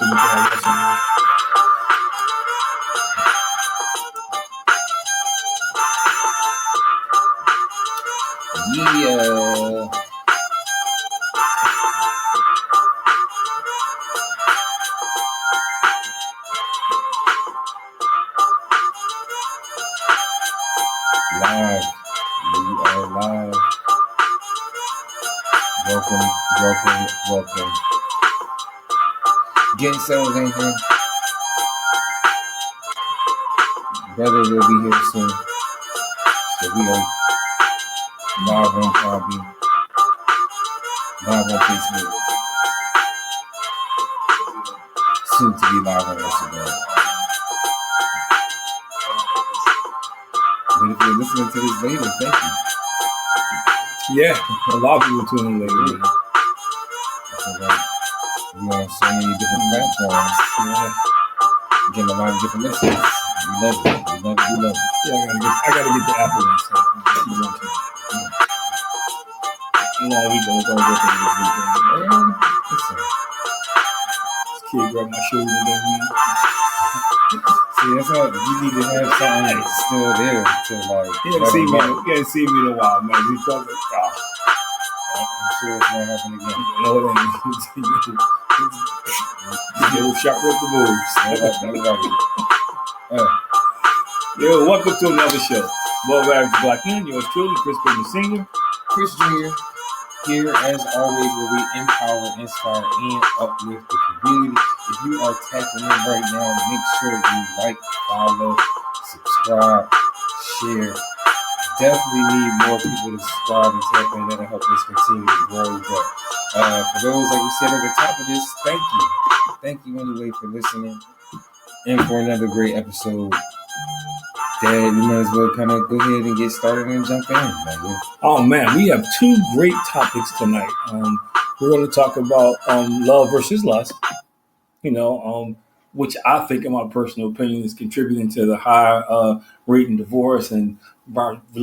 see what they have listening. Yeah. Live. We are live. Welcome. Getting settled in here. Brother will be here soon. So we are live on Probably. Live on Facebook. Soon to be live on Instagram. But if you're listening to this later, thank you. Yeah, a lot of people tune in later. Yeah. We're on so many different platforms. Yeah. Getting a lot of different listens. We love it. Yeah, I gotta get the Apple one. So long weekend, we're gonna go through this weekend. Listen. This kid grabbed my shoulder and then See, that's how you need to have something that's still there to like. he hadn't seen me in a while, man. He felt like, I'm sure it's gonna happen again. no, it ain't. Sharp with the moves. Yo, welcome to another show. Love Average Black Men, yours truly, Chris Bridges Sr. Chris Jr. here as always, where we empower, inspire, and uplift the community. If you are tapping in right now, make sure you like, follow, subscribe, share. Definitely need more people to subscribe and tap in. That'll help us continue to grow. But for those, like we said at the top of this, thank you. Thank you anyway for listening and for another great episode. Dad, we might as well kind of go ahead and get started and jump in. Oh man, we have two great topics tonight. We're going to talk about love versus lust. Which I think, in my personal opinion, is contributing to the high rate in divorce and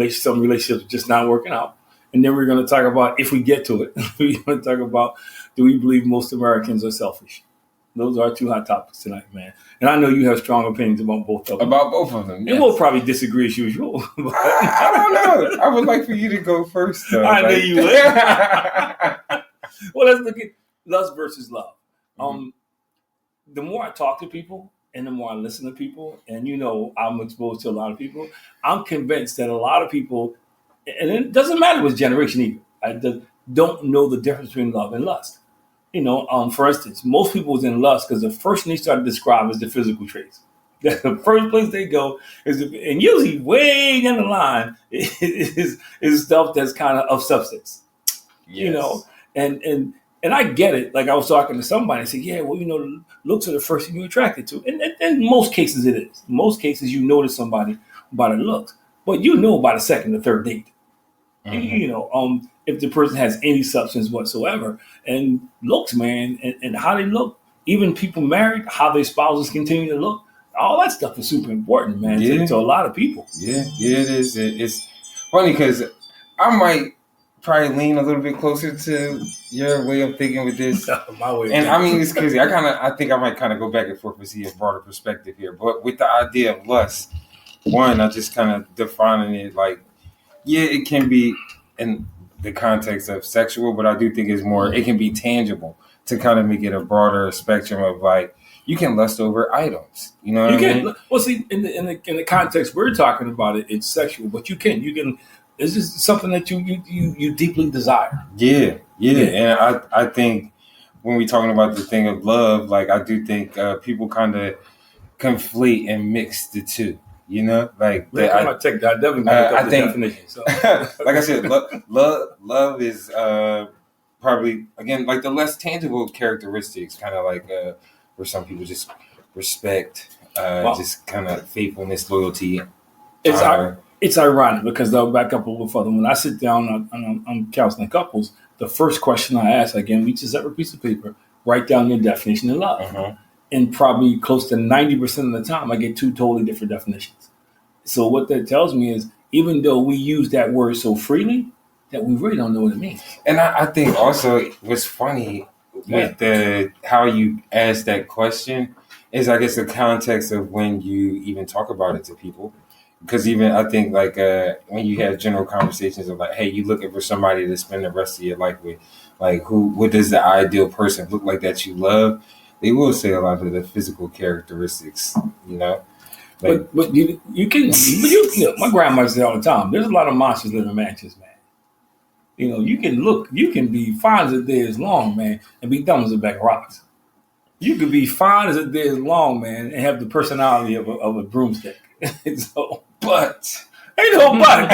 some relationships just not working out. And then we're going to talk about, if we get to it, we're going to talk about, do we believe most Americans are selfish? Those are our two hot topics tonight, man. And I know you have strong opinions about both of them. Yes. And we'll probably disagree as usual. I don't know. I would like for you to go first, though. I know you would. Well, let's look at lust versus love. The more I talk to people and the more I listen to people, and I'm exposed to a lot of people, I'm convinced that a lot of people, and it doesn't matter which generation either, don't know the difference between love and lust. For instance, most people was in lust because the first thing they started to describe is the physical traits. The first place they go is, and usually way down the line is stuff that's kind of substance. Yes. And I get it. Like I was talking to somebody and said, yeah, well, looks are the first thing you're attracted to. And in most cases it is. In most cases you notice somebody by the looks, but by the second or third date. Mm-hmm. If the person has any substance whatsoever, and looks, man, and how they look, even people married, how their spouses continue to look, all that stuff is super important, man, to a lot of people. Yeah, it is. It's funny because I might probably lean a little bit closer to your way of thinking with this. My way. And I mean, it's crazy. I think I might kind of go back and forth and see a broader perspective here. But with the idea of lust, one, I just kind of defining it like, yeah, it can be in the context of sexual, but I do think it's more, it can be tangible to kind of make it a broader spectrum of like, you can lust over items. You know what I mean? Well, see, in the context we're talking about it's sexual, but you can, it's just something that you deeply desire. Yeah. And I think when we're talking about the thing of love, like I do think people kind of conflate and mix the two. Like I take that. Definitely I think definition. So. Like I said, love is probably, again, like the less tangible characteristics, kind of like where some people just respect, just kind of faithfulness, loyalty. It's ironic because I'll back up a little further. When I sit down I'm counseling couples, the first question I ask, again, we just have a piece of paper, write down your definition of love. Uh-huh. And probably close to 90% of the time, I get two totally different definitions. So what that tells me is, even though we use that word so freely, that we really don't know what it means. And I think also what's funny with the how you ask that question is, I guess, the context of when you even talk about it to people. Because even I think like when you have general conversations of like, hey, you looking for somebody to spend the rest of your life with, like what does the ideal person look like that you love? They will say a lot of the physical characteristics, you know. Like, but you know, my grandma said all the time, there's a lot of monsters living in mansions, man. You know, you can be fine as a day is long, man, and be dumb as a bag of rocks. You could be fine as a day is long, man, and have the personality of a broomstick. So, but ain't no but.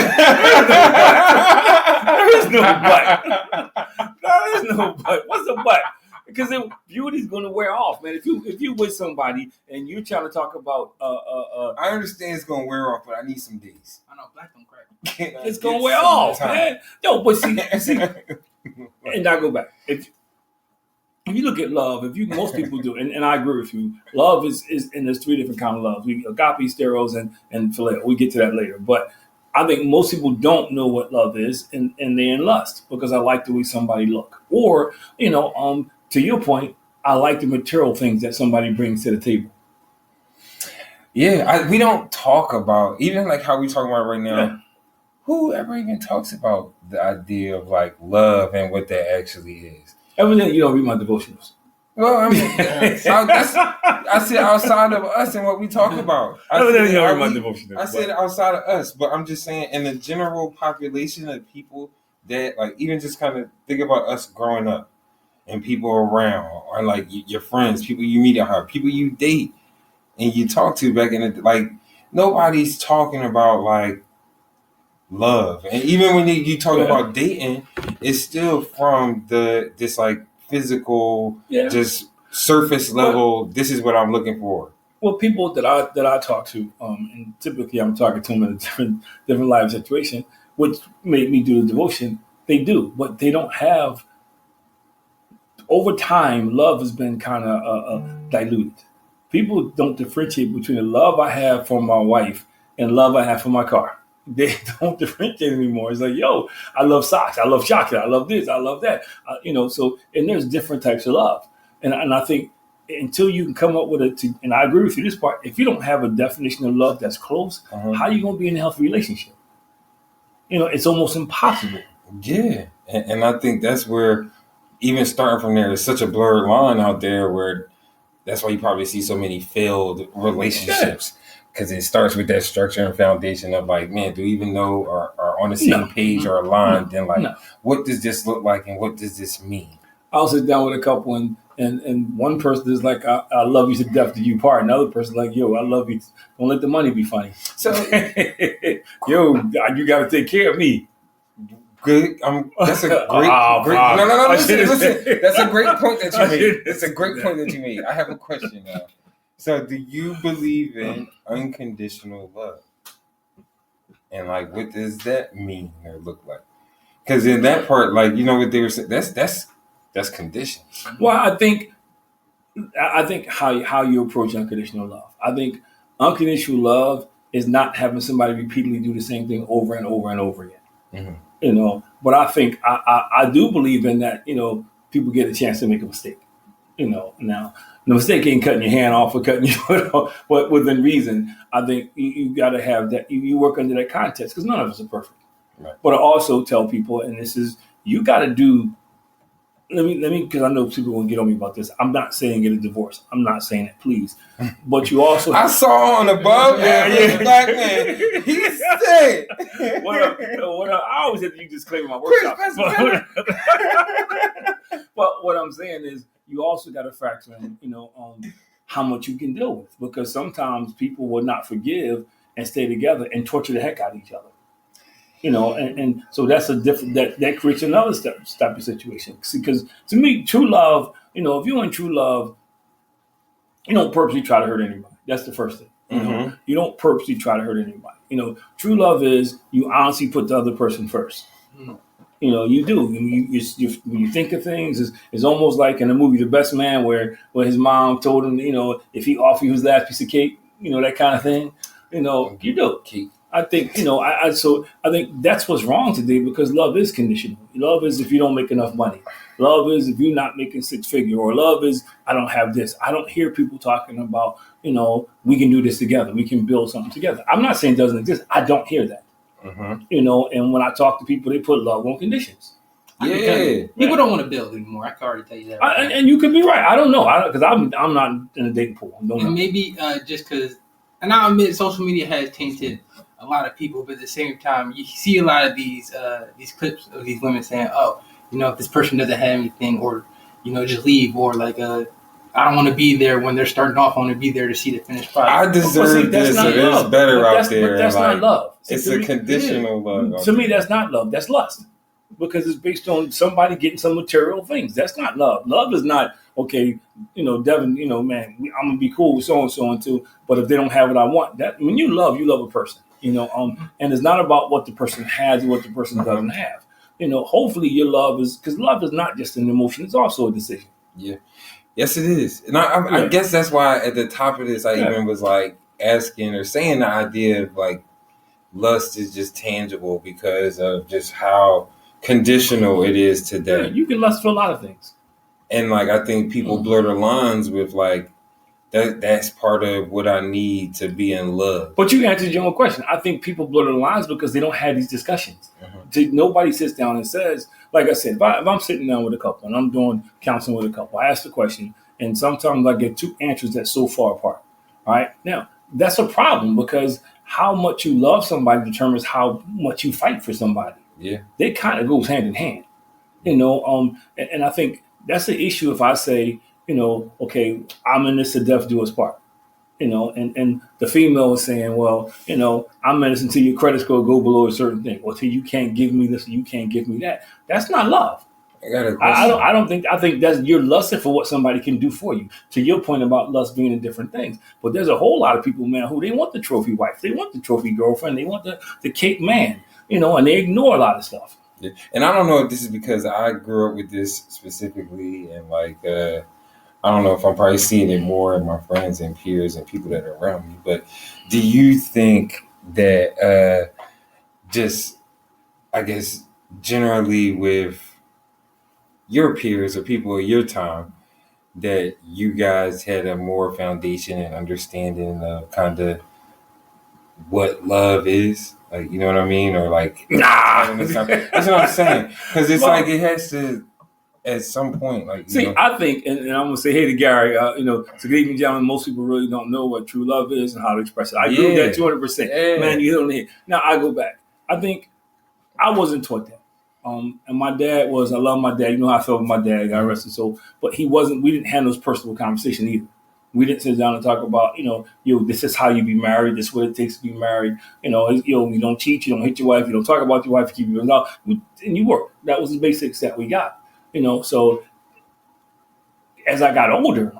There is no but. There is no but. What's the but? Because beauty's going to wear off, man. If you with somebody and you're trying to talk about I understand it's going to wear off, but I need some days. I know black don't crack. It's going to wear off, man. Yo, but see, and I go back. If you look at love, most people do, and I agree with you. Love is and there's 3 different kinds of love: agape, steros, and phileo. We get to that later, but I think most people don't know what love is, and they're in lust because I like the way somebody look, or to your point, I like the material things that somebody brings to the table. Yeah, we don't talk about even like how we talking about right now. Yeah. Who ever even talks about the idea of like love and what that actually is? Evidently, you don't read my devotionals. Well, I mean, I said outside of us and what we talk about. Evidently, you don't read my devotionals. I said outside of us, but I'm just saying in the general population of people that like even just kind of think about us growing up and people around or like your friends, people you meet at home, people you date and you talk to back in the like nobody's talking about like love, and even when you talk about dating, it's still from this like physical, just surface level. This is what I'm looking for. Well, people that I talk to, and typically I'm talking to them in a different life situation, which made me do the devotion. They do, but they don't have. Over time, love has been kind of diluted. People don't differentiate between the love I have for my wife and love I have for my car. They don't differentiate anymore. It's like, yo, I love socks. I love chocolate. I love this. I love that. So, and there's different types of love. And I think until you can come up with and I agree with you this part, if you don't have a definition of love that's close, how are you going to be in a healthy relationship? It's almost impossible. Yeah. And I think that's where, even starting from there, is such a blurred line out there where that's why you probably see so many failed relationships. Yeah. Because it starts with that structure and foundation of like, man, do we even know or are on the same page or aligned? Then like, what does this look like and what does this mean? I'll sit down with a couple and one person is like, I love you to death till you part. Another person is like, yo, I love you. Don't let the money be funny. So, yo, you got to take care of me. Good. That's a great. No. Listen. That's a great point that you made. It's a great point that you made. I have a question now. So, do you believe in unconditional love? And like, what does that mean or look like? Because in that part, like, you know what they were saying, that's conditions. Well, I think how you approach unconditional love. I think unconditional love is not having somebody repeatedly do the same thing over and over and over again. Mm-hmm. But I think I do believe in that. People get a chance to make a mistake. Now. The mistake ain't cutting your hand off or cutting your foot off, but within reason, I think you got to have that. You work under that context because none of us are perfect. Right. But I also tell people, and this is, you got to do. Let me, because I know people will get on me about this. I'm not saying get a divorce. I'm not saying it, please. But you also. I saw on above there, black man. He said. I always have to use disclaimer in my workshop. But what I'm saying is, you also got to factor in, how much you can deal with, because sometimes people will not forgive and stay together and torture the heck out of each other. And so that's a different, that creates another type of situation. Because to me, true love, if you're in true love, you don't purposely try to hurt anybody. That's the first thing. You don't purposely try to hurt anybody. True love is you honestly put the other person first. You do. When you think of things, it's almost like in the movie The Best Man, where his mom told him, if he offered you his last piece of cake, that kind of thing. You do. Cake. I think, I think that's what's wrong today because love is conditional. Love is if you don't make enough money. Love is if you're not making six figure, or love is I don't have this. I don't hear people talking about, we can do this together. We can build something together. I'm not saying it doesn't exist. I don't hear that. And when I talk to people, they put love on conditions. People don't want to build anymore. I can already tell you that. And you could be right. I don't know because I'm not in a dating pool. And maybe just because, and I admit social media has tainted a lot of people, but at the same time, you see a lot of these clips of these women saying, "Oh, if this person doesn't have anything, or just leave," or like, "I don't want to be there when they're starting off. I want to be there to see the finished product." I deserve this, so there's better out there. But that's not love. It's a conditional love. To me, that's not love. That's lust. Because it's based on somebody getting some material things. That's not love. Love is not, okay, Devin, man, I'm going to be cool with so-and-so and too, but if they don't have what I want, that when you love a person, and it's not about what the person has or what the person doesn't have. Hopefully your love is, because love is not just an emotion, it's also a decision. Yeah. Yes, it is. And I guess that's why at the top of this, I even was like asking or saying the idea of like lust is just tangible because of just how conditional it is today. Yeah, you can lust for a lot of things. And like I think people blur the lines with like that's part of what I need to be in love. But you answered your own question. I think people blur the lines because they don't have these discussions. Nobody sits down and says, like I said, if I'm sitting down with a couple and I'm doing counseling with a couple, I ask the question and sometimes I get two answers that's so far apart. All right. Now that's a problem because how much you love somebody determines how much you fight for somebody. Yeah, they kind of goes hand in hand, and I think that's the issue. If I say, okay, I'm in this to death do us part, and the female is saying, well, I'm in this until your credit score go below a certain thing, or till you can't give me this, or you can't give me that. That's not love. I think that's you're lusting for what somebody can do for you. To your point about lust being in different things, but there's a whole lot of people, man, who they want the trophy wife, they want the trophy girlfriend, they want the cake man. And they ignore a lot of stuff. Yeah. And I don't know if this is because I grew up with this specifically, and like I don't know if I'm probably seeing it more in my friends and peers and people that are around me. But do you think that just, I guess, generally with your peers or people of your time, that you guys had a more foundation and understanding of kind of what love is? Like, you know what I mean? Or like, that's what I'm saying. Because it's like it has to, at some point, like. See, I think, and I'm gonna say, hey to Gary, so good evening, gentlemen. Most people really don't know what true love is and how to express it. I agree with that 200%. Man, you hit on the head. Now I go back. I think I wasn't taught that. And my dad was. I love my dad. You know how I felt with my dad. God rest his soul. But he wasn't. We didn't have those personal conversations either. We didn't sit down and talk about, this is how you be married. This is what it takes to be married. You don't cheat. You don't hit your wife. You don't talk about your wife. You keep your mouth. And you work. That was the basics that we got. So as I got older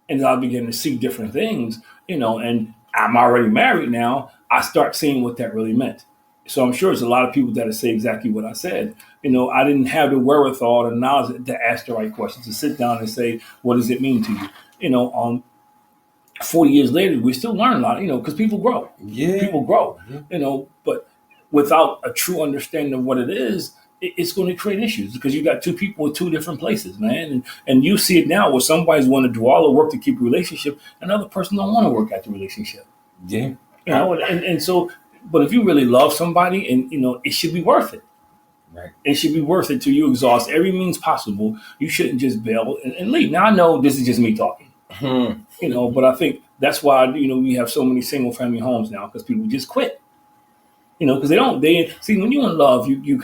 and I began to see different things, and I'm already married now, I start seeing what that really meant. So I'm sure there's a lot of people that say exactly what I said. I didn't have the wherewithal and knowledge to ask the right questions, to sit down and say, what does it mean to you? 40 years later, we still learn a lot, because people grow. Yeah. People grow, but without a true understanding of what it is, it's going to create issues because you got two people in two different places, man. And you see it now where somebody's want to do all the work to keep a relationship, another person don't want to work at the relationship. Yeah. And so, but if you really love somebody and, it should be worth it. Right. It should be worth it till you exhaust every means possible. You shouldn't just bail and leave. Now, I know this is just me talking. But I think that's why, we have so many single family homes now because people just quit, because they see when you're in love, you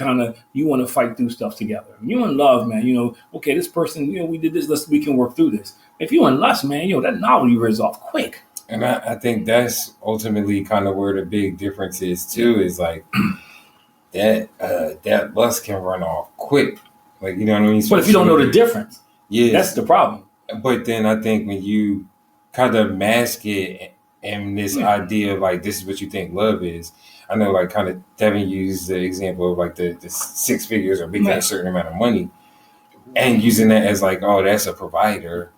want to fight through stuff together. When you're in love, man, okay, this person, we did this, we can work through this. If you're in lust, man, that novelty wears off quick. And I think that's ultimately kind of where the big difference is too, is like that lust can run off quick. Like, you know what I mean? But if you don't know the difference, that's the problem. But then I think when you kind of mask it and this idea of like, this is what you think love is. I know like kind of Devin used the example of like the six figures or making a certain amount of money and using that as like, oh, that's a provider,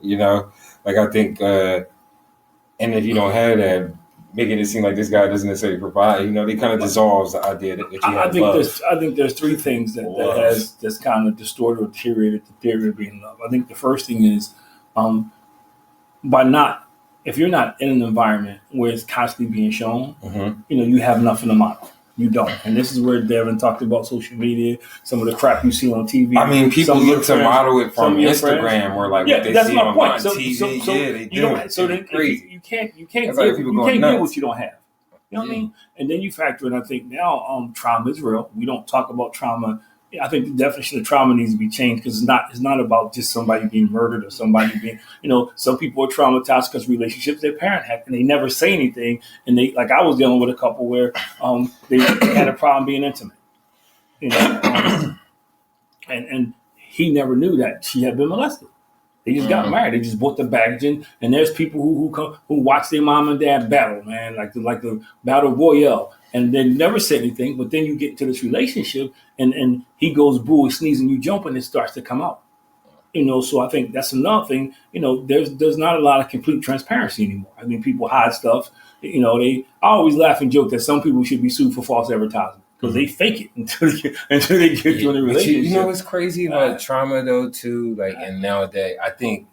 like I think, and if you don't have that, making it seem like this guy doesn't necessarily provide. You know, they kind of dissolves the idea that you have love. I think there's three things that has just kind of distorted or deteriorated the theory of being love. I think the first thing is if you're not in an environment where it's constantly being shown, you know, you have nothing to model. You don't. And this is where Devin talked about social media, some of the crap you see on TV. I mean, people look to model it from Instagram or like what they see on TV. They do. So then you can't get what you don't have. You know what I mean? And then you factor in, I think now trauma is real. We don't talk about trauma. I think the definition of trauma needs to be changed because it's not about just somebody being murdered or somebody being, you know, some people are traumatized because relationships their parent had and they never say anything. And they, like I was dealing with a couple where they had a problem being intimate, you know, and he never knew that she had been molested. They just got married. They just bought the baggage in, and there's people who watch their mom and dad battle, man, like the Battle Royale. And they never said anything, but then you get into this relationship and he goes boo, sneezing, you jump, and it starts to come out. You know, so I think that's another thing. You know, there's not a lot of complete transparency anymore. I mean, people hide stuff. You know, I always laugh and joke that some people should be sued for false advertising because they fake it until they get you in a relationship. You know what's crazy about trauma though too? Like, and nowadays, I think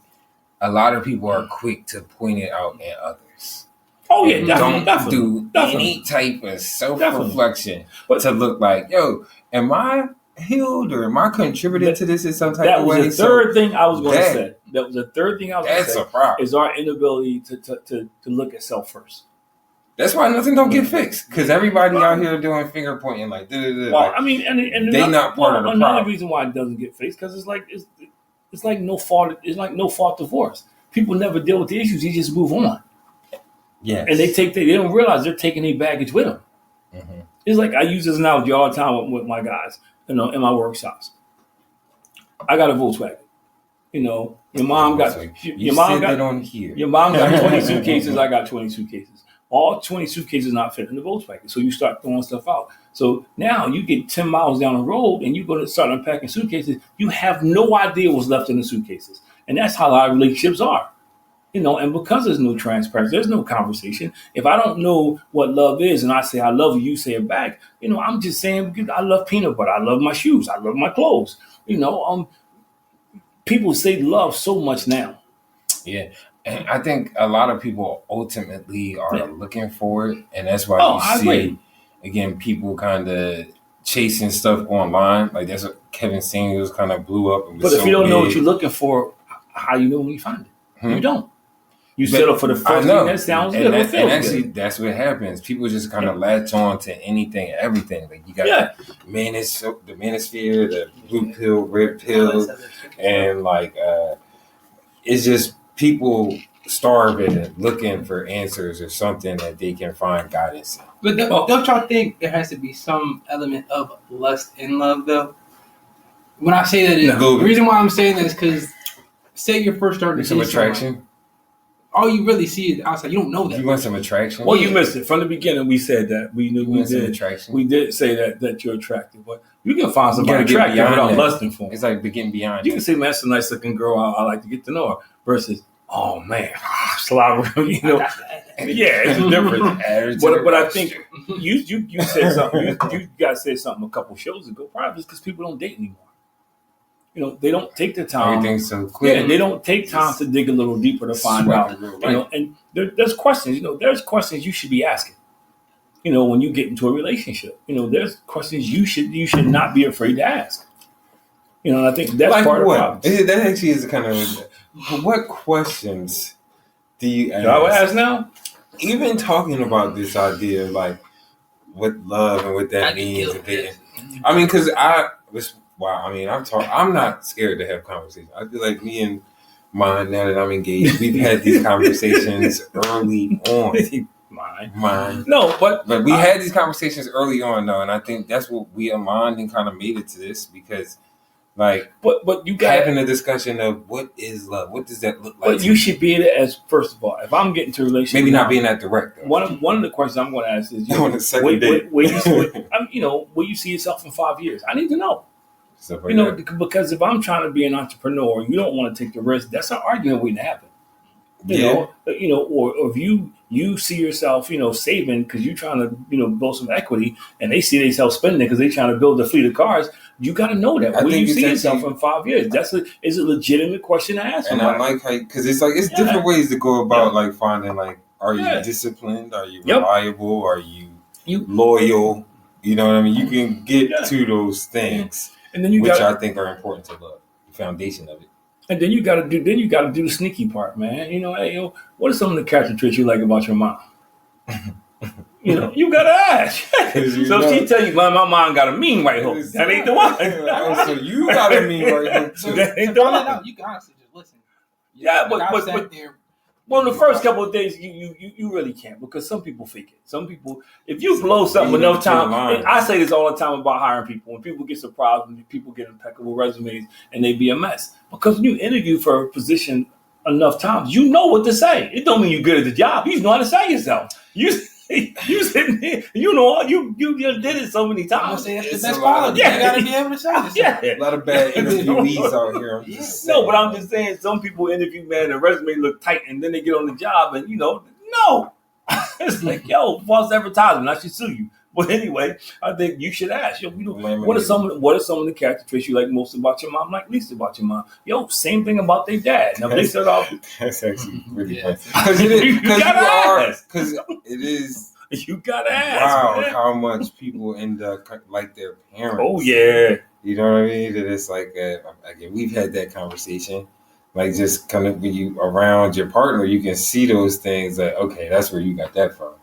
a lot of people are quick to point it out in others. Oh yeah, don't do any type of self-reflection to look like, yo, am I healed or am I contributing to this in some type of way? That was the third thing I was going to say. That was the third thing I was going to say. That's a problem. Is our inability to look at self first. That's why nothing don't get fixed because everybody out here doing finger pointing like. Well, I mean, and they not part of the problem. Another reason why it doesn't get fixed because it's like no fault. It's like no fault divorce. People never deal with the issues. They just move on. Yes. And they don't realize they're taking their baggage with them. Mm-hmm. It's like I use this analogy all the time with my guys, you know, in my workshops. I got a Volkswagen. You know, your mom got 20 suitcases, I got 20 suitcases. All 20 suitcases not fit in the Volkswagen. So you start throwing stuff out. So now you get 10 miles down the road and you go to start unpacking suitcases. You have no idea what's left in the suitcases. And that's how a lot of relationships are. You know, and because there's no transparency, there's no conversation. If I don't know what love is and I say I love you, you say it back, you know, I'm just saying I love peanut butter. I love my shoes. I love my clothes. You know, people say love so much now. Yeah. And I think a lot of people ultimately are looking for it. And that's why you see, again, people kind of chasing stuff online. Like that's what Kevin Samuels kind of blew up. But if you don't know what you're looking for, how you know when you find it? You don't. You settle for the first thing that sounds good. And actually, that's what happens. People just kind of latch on to anything and everything. Like you got the manosphere, the blue pill, red pill, and like it's just people starving and looking for answers or something that they can find guidance in. But don't y'all think there has to be some element of lust in love, though? When I say that, the reason why I'm saying that is because say you're first starting to some attraction. All you really see is outside. You don't know that. You want some attraction? Well, you missed it. From the beginning, we said that. We did attraction. We did say that you're attractive. But you can find somebody attractive without lusting for them. It's like getting beyond you can say, man, that's a nice looking girl. I like to get to know her. Versus, oh, man, slobber. You know. Yeah, it's a difference. But I think you said something. You guys said something a couple shows ago. Probably because people don't date anymore. You know, they don't take the time. Everything's so clear. Yeah, they don't take time to dig a little deeper to find out. You know, and there's questions. You know, there's questions you should be asking. You know, when you get into a relationship, you know, there's questions you should not be afraid to ask. You know, and I think that's like part of the problem. That actually is kind of what questions do you ask? Do I ask now? Even talking about this idea of like what love and what that means. I mean, because I'm not scared to have conversations. I feel like me and mine, now that I'm engaged, we've had these conversations early on. Mine. No, but we had these conversations early on, though, and I think that's what we aligned and kind of made it to this because, like, but you got having a discussion of what is love, what does that look like? But you should be there as first of all. If I'm getting to a relationship, maybe not being that direct. Though. One of the questions I'm going to ask is, on the second date, where you see yourself in 5 years? I need to know. You know, because if I'm trying to be an entrepreneur, you don't want to take the risk. That's an argument waiting to happen. You know, or if you see yourself, saving because you're trying to, build some equity, and they see themselves spending because they're trying to build a fleet of cars. You got to know that. Where you see yourself in 5 years? Is a legitimate question to ask. And somebody. I like how, because it's different ways to go about like finding like, are you disciplined? Are you reliable? Are you loyal? You know what I mean? You can get to those things, and then I think are important to the foundation of it. And then you got to do the sneaky part, man. What are some of the character traits you like about your mom? You got to ask. So if she tell you, my mom got a mean right hook, that ain't the one. So you got a mean right hook too. That ain't the one. You can honestly just listen. Well, the first couple of days, you really can't, because some people fake it. Some people, if you blow something enough time, and I say this all the time about hiring people. When people get surprised, when people get impeccable resumes and they be a mess, because when you interview for a position enough times, you know what to say. It don't mean you're good at the job. You know how to say yourself. You sitting there, you did it so many times. I'm say that's the best quality. You got to be able to say yourself. A lot of bad interviewees out here. But I'm just saying, some people interview, man, their resume look tight, and then they get on the job, and no. It's like, false advertisement. I should sue you. But anyway, I think you should ask. What are some of the character traits you like most about your mom, like least about your mom? Same thing about their dad. Now they start off. That's actually really funny. Because it is. You gotta ask. Wow, man. how much people end up like their parents. Oh yeah. You know what I mean? That it's like again, we've had that conversation. Like, just kind of when you around your partner, you can see those things. Like, okay, that's where you got that from.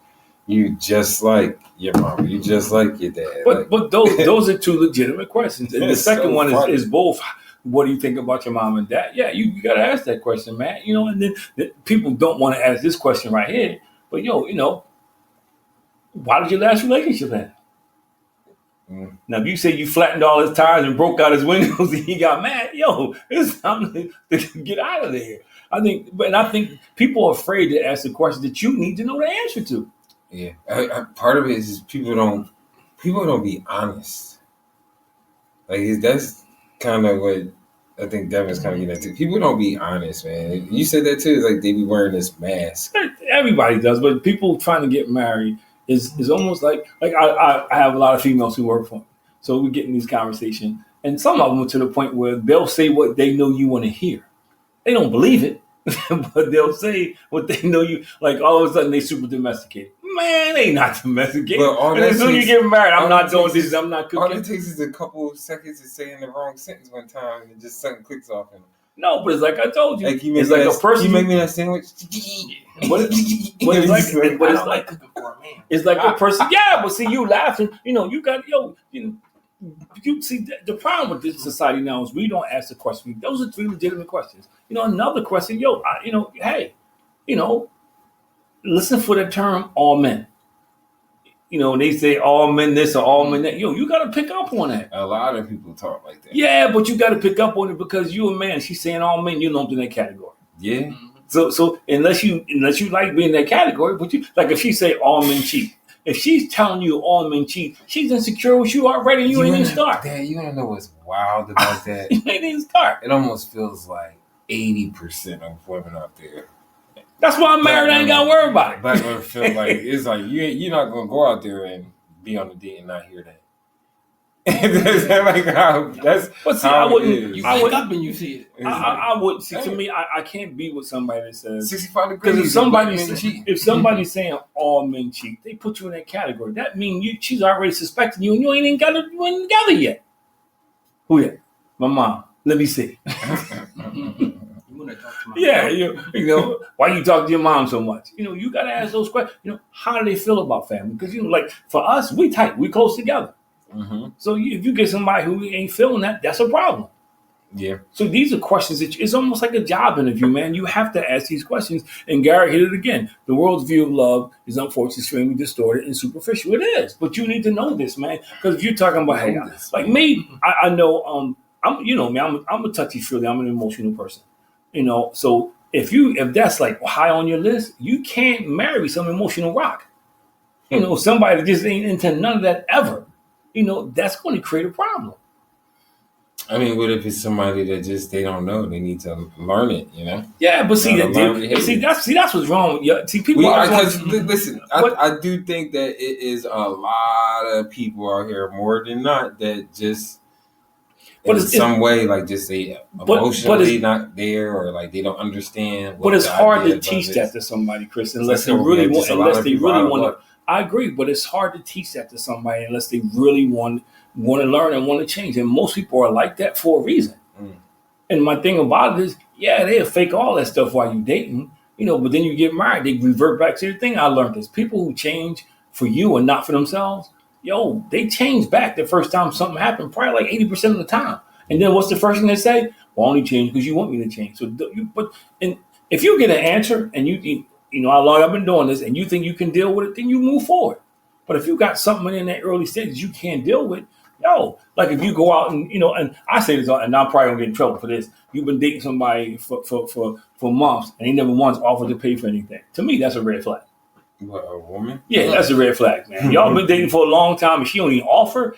You just like your mom. You just like your dad. But those are two legitimate questions. And the second one is both. What do you think about your mom and dad? Yeah, you got to ask that question, man. And then people don't want to ask this question right here. But why did your last relationship end? Now, if you say you flattened all his tires and broke out his windows and he got mad, it's time to get out of there. I think people are afraid to ask the question that you need to know the answer to. Yeah, part of it is people don't be honest. Like, that's kind of what I think Devin's kind of getting into. People don't be honest, man. You said that too. It's like they be wearing this mask. Everybody does, but people trying to get married is almost like I have a lot of females who work for me, so we get in these conversations, and some of them to the point where they'll say what they know you want to hear. They don't believe it, but they'll say what they know you like. All of a sudden, they super domesticated. Man, they not domesticated. And as soon as you get married, I'm not doing this. I'm not cooking. All it takes is a couple of seconds of saying the wrong sentence one time, and just something clicks off. No, but it's like I told you. Like it's like a person. You make me that sandwich. It's like a person. Yeah, but see, you laughing. You got You see, the problem with this society now is we don't ask the question. Those are three legitimate questions. Another question. Hey, listen for the term all men. They say all men this or all men that. You got to pick up on that. A lot of people talk like that. Yeah, but you got to pick up on it because you a man. She's saying all men. You lumped in that category. Yeah. So unless you like being in that category, but you like if she say all men cheat. If she's telling you all men cheat, she's insecure with you already. You ain't even start. Dad, you want to know what's wild about that? You ain't even start. It almost feels like 80% of women out there. That's why I'm married. I ain't got to worry about it. Black women feel like it's like you're not gonna go out there and be on a date and not hear that. I wouldn't. You wake up and you see it. I would see. To me, I can't be with somebody that says 65 degrees. Because if somebody's saying all men cheat, they put you in that category. That means she's already suspecting you, and you ain't even got it together yet. Who that? My mom. Let me see. Yeah, why you talk to your mom so much? You got to ask those questions. How do they feel about family? Because like for us, we tight, we close together. Mm-hmm. So if you get somebody who ain't feeling that, that's a problem. Yeah. So these are questions that it's almost like a job interview, man. You have to ask these questions. And Gary hit it again. The world's view of love is unfortunately extremely distorted and superficial. It is, but you need to know this, man. Because if you're talking about, hey, like me, I know, I'm a touchy feely. I'm an emotional person. So if that's like high on your list, you can't marry some emotional rock. Somebody that just ain't into none of that ever. That's going to create a problem. I mean, what if it's somebody that just they don't know? They need to learn it, you know. Yeah, but see, Learn that's what's wrong with you. See, people. Listen, I do think that it is a lot of people out here, more than not, that just But in it's- some way, like just they emotionally not there, or like they don't understand. But it's the hard idea to of teach love that is. to somebody, Chris, So unless they that's really just want. a lot Unless of they people out really of want to. luck. I agree, but it's hard to teach that to somebody unless they really want to learn and want to change. And most people are like that for a reason. Mm. And my thing about it is, yeah, they'll fake all that stuff while you dating, but then you get married, they revert back to the thing. I learned this. People who change for you and not for themselves, they change back the first time something happened, probably like 80% of the time. And then what's the first thing they say? Well, I only change because you want me to change. So and if you get an answer and you know how long I've been doing this and you think you can deal with it, then you move forward. But if you got something in that early stages you can't deal with, like if you go out and and I say this, and I'm probably gonna get in trouble for this. You've been dating somebody for months, and he never once offered to pay for anything. To me, that's a red flag. What, a woman? Yeah, that's a red flag, man. Y'all been dating for a long time, and she don't even offer.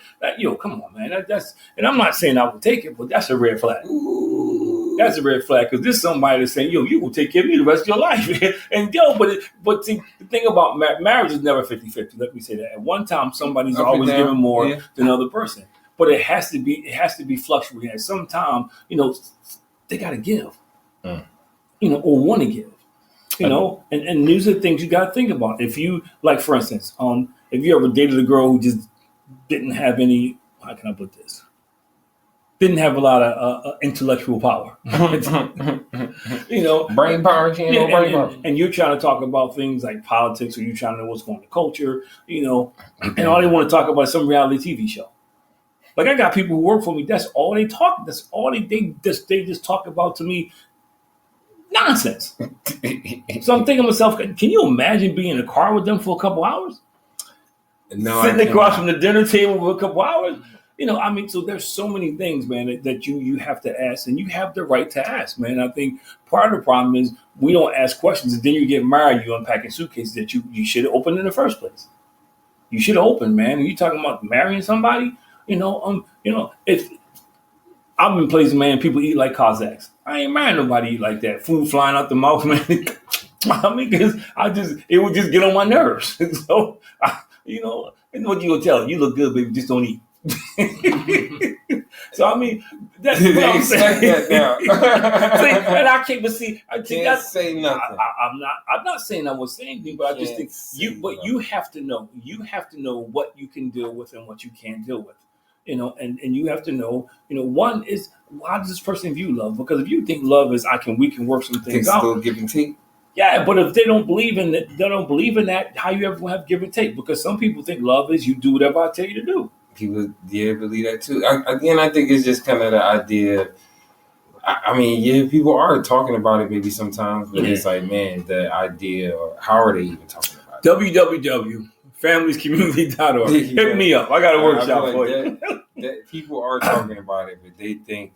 Come on, man. That's and I'm not saying I would take it, but that's a red flag. Ooh. That's a red flag because this somebody that's saying, you will take care of me the rest of your life. And but see, the thing about marriage is never 50-50. Let me say that. At one time, somebody's always giving more than the other person. But it has to be fluctuating. At some time, they gotta give. Or want to give. And these are the things you gotta think about. If you like, for instance, if you ever dated a girl who just didn't have any, how can I put this? Didn't have a lot of intellectual power. Brain power, brain power. And you're trying to talk about things like politics, or you're trying to know what's going on in the culture, and all they want to talk about is some reality TV show. Like I got people who work for me. That's all they talk. That's all they just talk about to me. Nonsense. So I'm thinking to myself, can you imagine being in a car with them for a couple hours? No, sitting across from the dinner table for a couple hours. So there's so many things, man, that you have to ask, and you have the right to ask, man. I think part of the problem is we don't ask questions, and then you get married, you unpacking suitcases that you should have opened in the first place. You should have opened, man. And you talking about marrying somebody, if I've been places, man, people eat like Cossacks. I ain't marrying nobody eat like that. Food flying out the mouth, man. Because it would just get on my nerves. So, and what you gonna tell? You look good, baby. Just don't eat. So that's what I'm saying. That now. And I can't. But see, I can't say nothing. I'm not saying I was saying anything, but I just think you have to know. You have to know what you can deal with and what you can't deal with. And you have to know. One is, how does this person view love? Because if you think love is we can work some things out. Still give and take. Yeah, but if they don't believe in that, how you ever have give and take? Because some people think love is you do whatever I tell you to do. People, believe that too. I think it's just kind of the idea. People are talking about it maybe sometimes, but it's like, man, the idea, or how are they even talking about it? www.familiescommunity.org. Hit me up. I got a workshop for you. That people are talking about it, but they think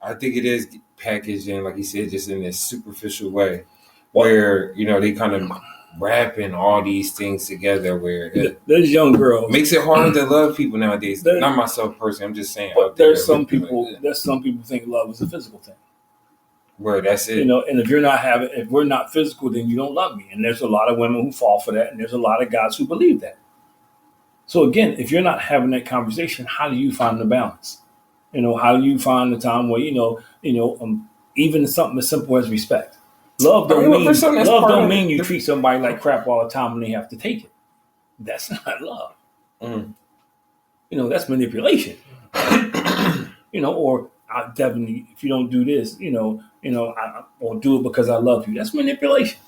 I think it is packaged in, like you said, just in this superficial way, where they kind of wrapping all these things together, where there's young girls makes it hard to love people nowadays. Not myself personally, I'm just saying. But there's some people think love is a physical thing. Where that's it. And if we're not physical, then you don't love me. And there's a lot of women who fall for that, and there's a lot of guys who believe that. So again, if you're not having that conversation, how do you find the balance? How do you find the time where even something as simple as respect? Love don't mean you treat somebody like crap all the time and they have to take it. That's not love. That's manipulation. Or I definitely, if you don't do this, or do it because I love you. That's manipulation.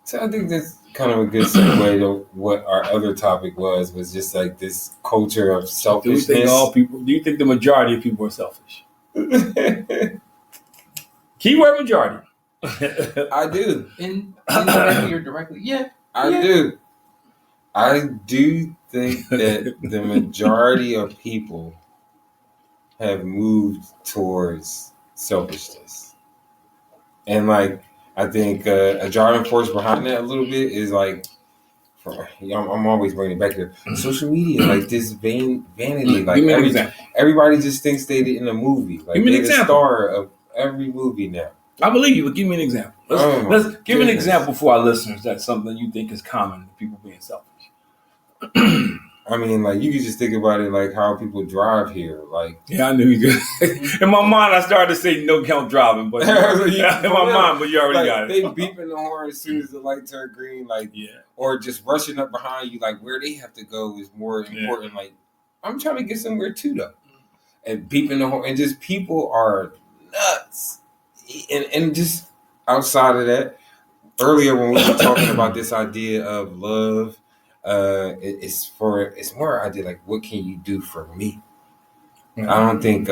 So I think that's kind of a good segue to what our other topic was just like this culture of selfishness. Do you think the majority of people are selfish? Keyword majority. I do. Indirectly or directly? Yeah. I do. I do think that the majority of people have moved towards selfishness. And I think a driving force behind that a little bit is I'm always bringing it back to social media, like this vanity. Like Give me an example. everybody just thinks they in a movie. Like Give me an they're the example. star of every movie now. I believe you, but give me an example. Let's give me an example for our listeners. That's something you think is common, people being selfish. I mean, like you can just think about it, like how people drive here. Like, yeah, I knew you did. In my mind, I started to say no count driving, but in my mind, but you already got it. They beeping the horn as soon as the light turn green, like, or just rushing up behind you, like where they have to go is more important. Like, I'm trying to get somewhere too, though, and beeping the horn, and just people are nuts, and just outside of that, earlier when we were talking about this idea of love. It's more idea like what can you do for me? Mm-hmm. I don't think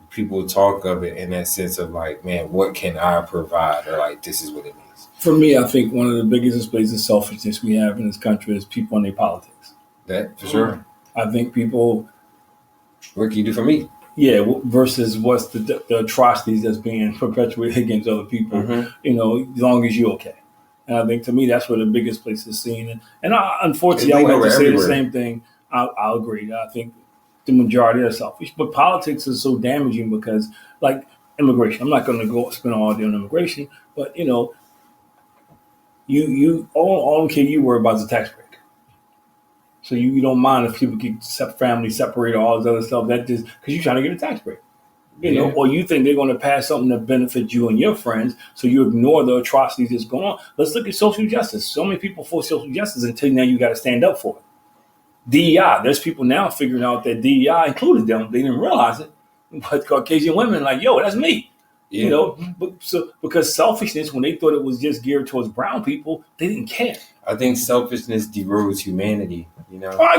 people talk of it in that sense of like, man, what can I provide, or like this is what it means. For me, I think one of the biggest displays of selfishness we have in this country is people in their politics. That for sure. I think people. What can you do for me? Yeah, versus what's the atrocities that's being perpetuated against other people. Mm-hmm. As long as you're okay. And I think to me, that's where the biggest place is seen. And unfortunately, I would have to say the same thing. I'll agree. I think the majority are selfish. But politics is so damaging because, like immigration, I'm not going to go spend all day on immigration, but, you all you worry about is the tax break. So you don't mind if people get family separated, all this other stuff. That just because you're trying to get a tax break. Or you think they're going to pass something that benefits you and your friends, so you ignore the atrocities that's going on. Let's look at social justice. So many people for social justice until now you got to stand up for it. DEI, there's people now figuring out that DEI included them. They didn't realize it, but Caucasian women like, yo, that's me. Yeah. Because selfishness, when they thought it was just geared towards brown people, they didn't care. I think selfishness derodes humanity. I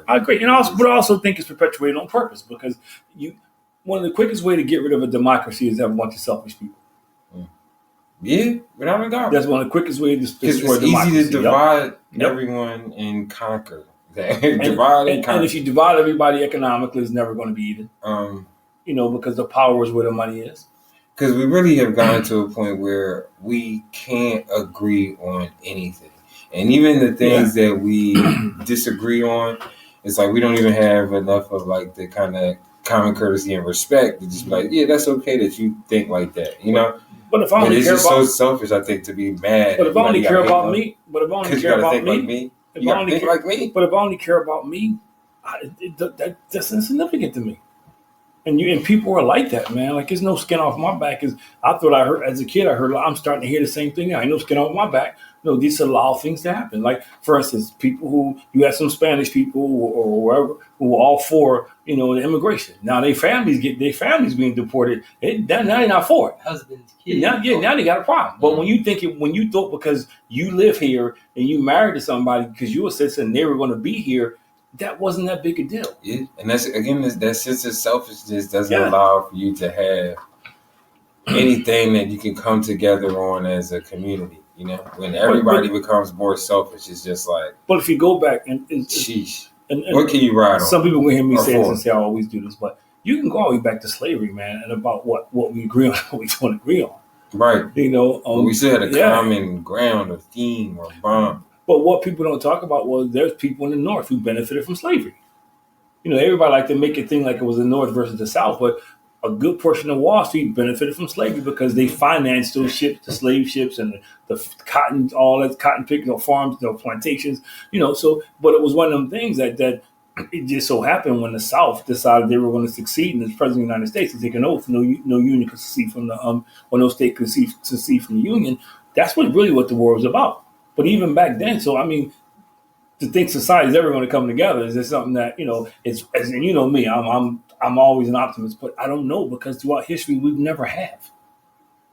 agree, and I also think it's perpetuated on purpose because one of the quickest way to get rid of a democracy is to have a bunch of selfish people. Yeah, without a doubt. That's one of the quickest ways to destroy democracy. It's easy to divide everyone and conquer. And if you divide everybody economically, it's never going to be even. Because the power is where the money is. Because we really have gotten to a point where we can't agree on anything. And even the things that we disagree on, it's like we don't even have enough of like the kind of common courtesy and respect to just be like, yeah, that's okay that you think like that, But if I only care about, so selfish, I think, to be mad. But if I only care about me, but if I only care about me, you gotta think like me. But if I only care about me, that's insignificant to me. And people are like that, man. Like there's no skin off my back. I thought I heard as a kid. I'm starting to hear the same thing now. Ain't no skin off my back. No, these allow things to happen. Like for instance, people who you have some Spanish people or wherever who are all for the immigration. Now their families being deported. Now they're not for it. Husbands, kids. Now they got a problem. But when you thought because you live here and you married to somebody because you were a citizen and they were going to be here. That wasn't that big a deal. Yeah, and that's again that sense of selfishness doesn't allow for you to have anything that you can come together on as a community. When everybody becomes more selfish, it's just like. But if you go back and sheesh, and what can you ride on? Some people will hear me say this and say I always do this, but you can go all the way back to slavery, man, and about what we agree on, what we don't agree on. Right. We still had a common ground or theme or bond. But what people don't talk about was there's people in the North who benefited from slavery. Everybody like to make it think like it was the North versus the South, but a good portion of Wall Street benefited from slavery because they financed those ships, the slave ships and the cotton, all that cotton picking, farms, plantations, but it was one of them things that it just so happened when the South decided they were going to succeed in the president of the United States and take an oath, no union could secede from the, or no state could secede from the Union. That's what the war was about. But even back then, so I mean, to think society is ever going to come together is just something that it's and me, I'm always an optimist, but I don't know because throughout history we never have.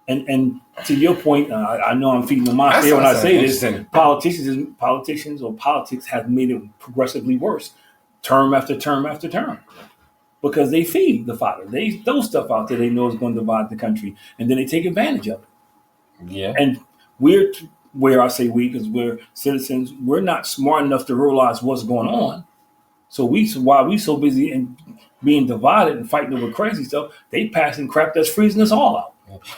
And to your point, I know I'm feeding the monster when I say this. Politicians or politics have made it progressively worse, term after term after term, because they feed the fodder. They throw stuff out there they know is going to divide the country, and then they take advantage of it. Yeah, and where I say we, because we're citizens, we're not smart enough to realize what's going on. So while we so busy in being divided and fighting over crazy stuff, they passing crap that's freezing us all out.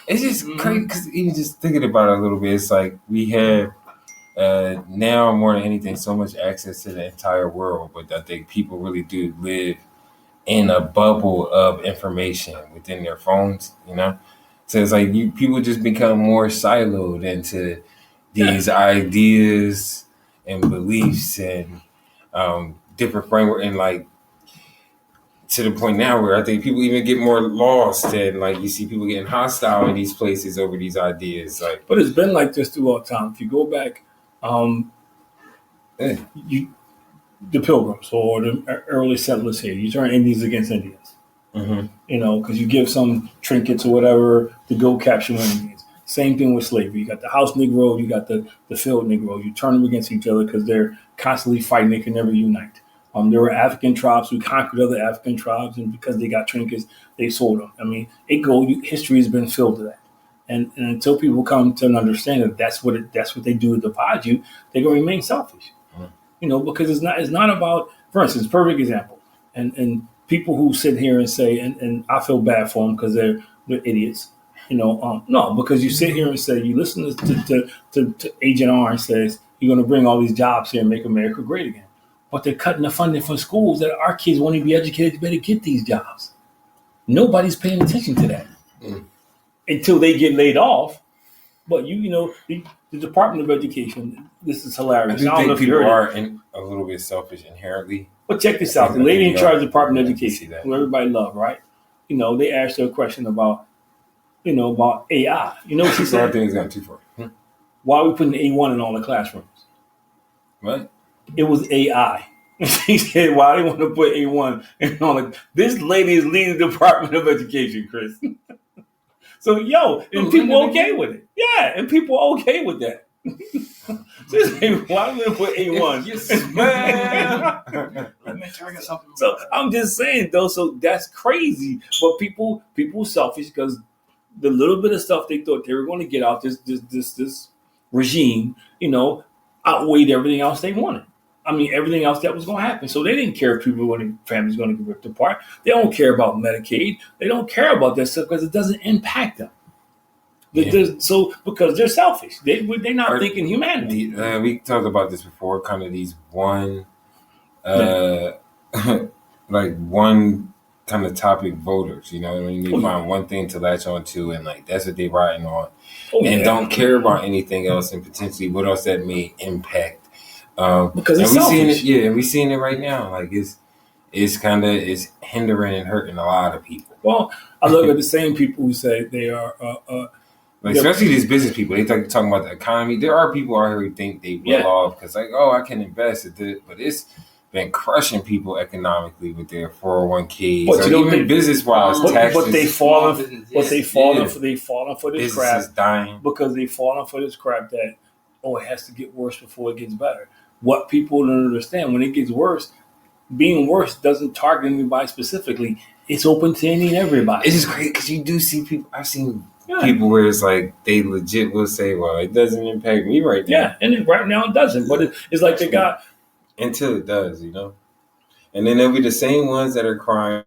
It's just crazy because even just thinking about it a little bit, it's like we have now more than anything, so much access to the entire world, but I think people really do live in a bubble of information within their phones, you know? So it's like people just become more siloed into these ideas and beliefs and different framework, and like to the point now where I think people even get more lost, and like you see people getting hostile in these places over these ideas. Like, but it's been like this throughout time. If you go back, yeah. The Pilgrims or the early settlers here, you turn Indians against Indians. Mm-hmm. You know, because you give some trinkets or whatever to go capture Indians. Same thing with slavery. You got the house Negro, you got the field Negro. You turn them against each other because they're constantly fighting. They can never unite. There were African tribes who conquered other African tribes, and because they got trinkets, they sold them. I mean, history has been filled with that. And until people come to understand that that's what they do to divide you, they're going to remain selfish. You know, because it's not about, for instance, perfect example, and people who sit here and say, and I feel bad for them because they're idiots. You know, no, because you sit here and say, you listen to Agent Orange says you're going to bring all these jobs here and make America great again, but they're cutting the funding for schools that our kids won't even be educated to better get these jobs. Nobody's paying attention to that until they get laid off. But you know, the Department of Education, this is hilarious. I think people are a little bit selfish inherently. But check this out. The lady in charge of the Department of Education, who everybody loves, right? You know, they asked her a question about AI. You know what she said? I think it's gone too far. Why are we putting A1 in all the classrooms? What? It was AI. She said, why do they want to put A1 in all the... This lady is leading the Department of Education, Chris. So, and people okay with it. Yeah, and people okay with that. Just say, why do we put A1? Let me make sure I got something. So I'm just saying, though, so that's crazy. But people selfish because the little bit of stuff they thought they were going to get out this regime, you know, outweighed everything else they wanted. I mean, everything else that was going to happen. So they didn't care if families going to get ripped apart. They don't care about Medicaid. They don't care about that stuff because it doesn't impact them. Yeah. So because they're selfish, they're not thinking humanity. We talked about this before. Kind of these one, like one kind of topic voters. You know, when they find one thing to latch on to, and like that's what they riding on, and don't care about anything else, and potentially what else that may impact. Because it's selfish. And we're seeing it right now. Like it's hindering and hurting a lot of people. Well, I look at the same people who say they are, like especially these business people. They talking about the economy. There are people out here who think they well off because like, I can invest at this, but it's been crushing people economically with their 401ks, but even business wise taxes. But they fallen for this crap. Dying because they fallen for this crap that it has to get worse before it gets better. What people don't understand, when it gets worse, being worse doesn't target anybody specifically. It's open to any and everybody. It's just great because you do see people. I've seen people where it's like they legit will say, "Well, it doesn't impact me right now." Yeah, and right now it doesn't. But it's like they got until it does, you know. And then there'll be the same ones that are crying.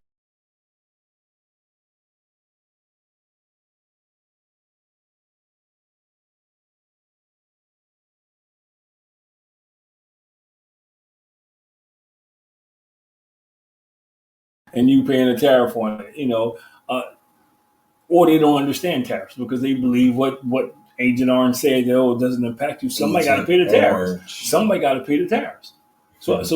And you paying a tariff on it, you know, or they don't understand tariffs because they believe what Agent Orange said that it doesn't impact you. Somebody got to pay the tariffs. Somebody got to pay the tariffs. But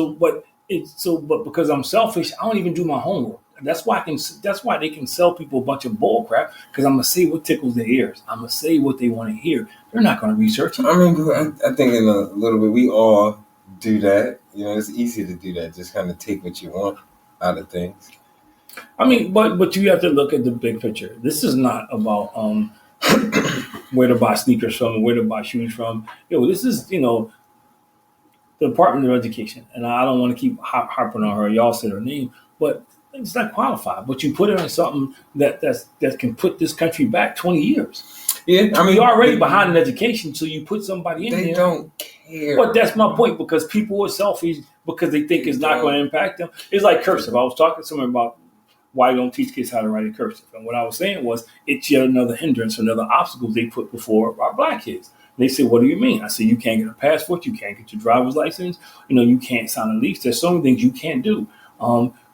because I'm selfish, I don't even do my homework. That's why they can sell people a bunch of bull crap because I'm gonna say what tickles their ears. I'm gonna say what they want to hear. They're not gonna research it. I mean, I think in a little bit we all do that. You know, it's easy to do that. Just kind of take what you want out of things. I mean, but you have to look at the big picture. This is not about where to buy sneakers from and where to buy shoes from. This is, the Department of Education. And I don't want to keep harping on her. Y'all said her name, but it's not qualified. But you put it on something that can put this country back 20 years. Yeah, I mean, you're already behind in education, so you put somebody in there. They don't care. But that's my point, because people are selfish because they think it's not going to impact them. It's like cursive. I was talking to someone about why you don't teach kids how to write in cursive. And what I was saying was it's yet another hindrance, another obstacle they put before our black kids. they say, what do you mean? I say, you can't get a passport, you can't get your driver's license, you can't sign a lease. There's so many things you can't do.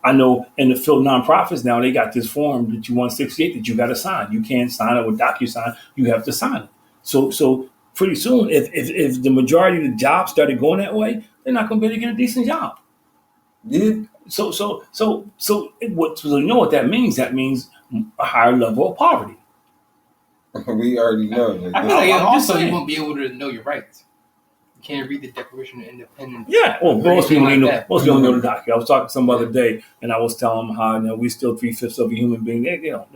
I know in the field nonprofits now, they got this form that you 168 that you got to sign. You can't sign it with DocuSign. You have to sign it. So pretty soon, if the majority of the jobs started going that way, they're not going to be able to get a decent job. Yeah. So you know what that means? That means a higher level of poverty. We already know. I feel like also you won't be able to know your rights. You can't read the Declaration of Independence. Yeah, well, most people don't know the document. I was talking to some other day, and I was telling them how we still 3/5 of a human being.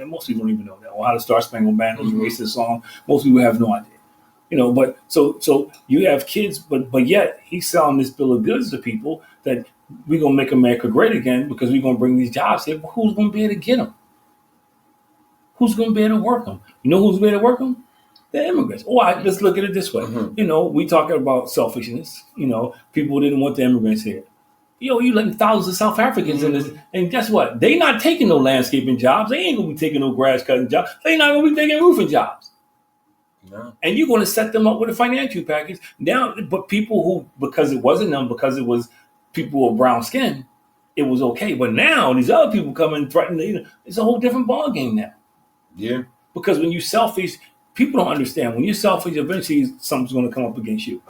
Most people don't even know that. Or how the Star Spangled Banner was a racist song. Most people have no idea. But so you have kids, but yet he's selling this bill of goods to people that we're gonna make America great again because we're gonna bring these jobs here. But who's gonna be able to get them? Who's gonna be able to work them? You know who's going to be able to work them? The immigrants. Let's look at it this way. We talking about selfishness. People didn't want the immigrants here. You letting thousands of South Africans in this, and guess what? They not taking no landscaping jobs. They ain't gonna be taking no grass cutting jobs. They not gonna be taking roofing jobs. No. And you're gonna set them up with a financial package. Now, but people who, because it wasn't them, because it was people with brown skin, it was okay. But now these other people come and threaten. It's a whole different ball game now. Yeah. Because when you're selfish, people don't understand. When you're selfish, eventually something's going to come up against you.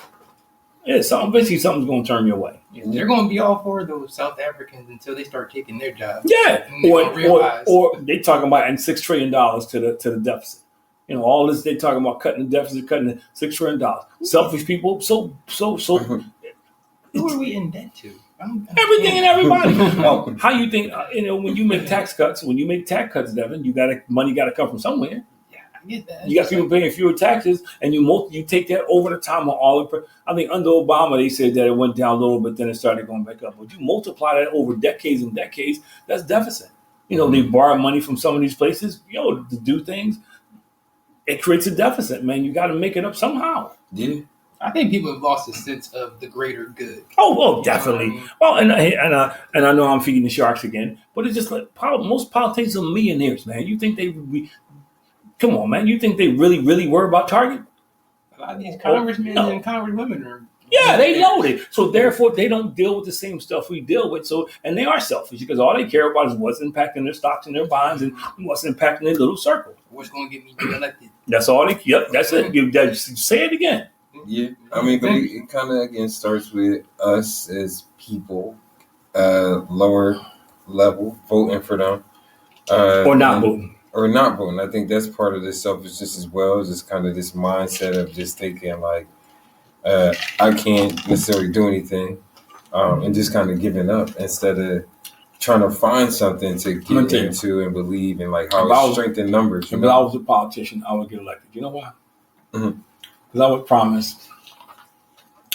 Yeah, eventually something's going to turn your way. Yeah, they're going to be all for those South Africans until they start taking their jobs. Yeah, or they talking about adding $6 trillion to the deficit. All this they talking about cutting the deficit, cutting the $6 trillion. Selfish people. So. Who are we in debt to? Everything and everybody. Well, how you think? When you make tax cuts, Devin, money got to come from somewhere. Yeah, I get that. You got people paying fewer taxes, and you take that over the time of all. I think under Obama they said that it went down a little bit, then it started going back up. But you multiply that over decades and decades, that's deficit. They borrow money from some of these places, to do things. It creates a deficit, man. You got to make it up somehow. Yeah. I think people have lost a sense of the greater good. Oh, definitely. Well, and I know I'm feeding the sharks again, but it's just like most politicians are millionaires, man. You think they would be? Come on, man. You think they really, really worry about Target? A lot of these congressmen and congresswomen are. Yeah, they know it. So therefore, they don't deal with the same stuff we deal with. So, and they are selfish because all they care about is what's impacting their stocks and their bonds and what's impacting their little circle. What's going to get me reelected? That's all they. Yep, that's it. You say it again. Yeah, I mean, but it kind of again starts with us as people, lower level, voting for them, or not voting. I think that's part of this selfishness as well. Is just kind of this mindset of just thinking like, I can't necessarily do anything, and just kind of giving up instead of trying to find something to get into and believe in, like how it strengthens numbers. If I was a politician, I would get elected. You know why? Mm-hmm. Because I would promise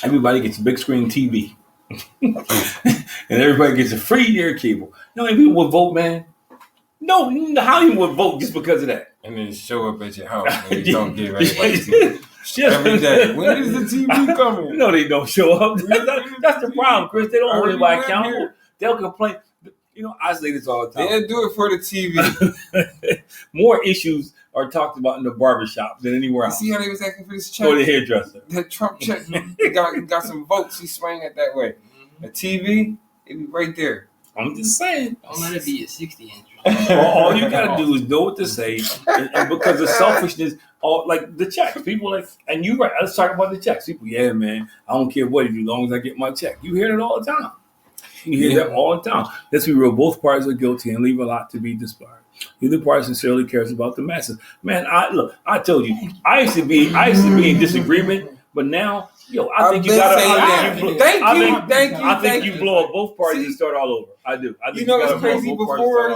everybody gets a big screen TV and everybody gets a free air cable. If people would vote, man. No, how you would vote just because of that? And then show up at your house and you don't give anybody TV. Every day. When is the TV coming? No, they don't show up. That's the problem, Chris. They don't hold anybody accountable. They'll complain. I say this all the time. They'll do it for the TV. More issues are talked about in the barbershop than anywhere else. You see how they was acting for this check? Or the hairdresser. That Trump check got some votes. He swung it that way. A TV, it be right there. I'm just saying. Don't let it be a 60-inch. All you got to do is know what to say. And because of selfishness, like the checks. People and you right, let's talk about the checks. People, yeah, man, I don't care what you do as long as I get my check. You hear it all the time. You hear that all the time. Let's be real. Both parties are guilty and leave a lot to be desired. Neither party sincerely cares about the masses. Man, I told you, I used to be in disagreement, but now, I think you got to. I think you blow up both parties and start all over. I do. I think it's crazy. Before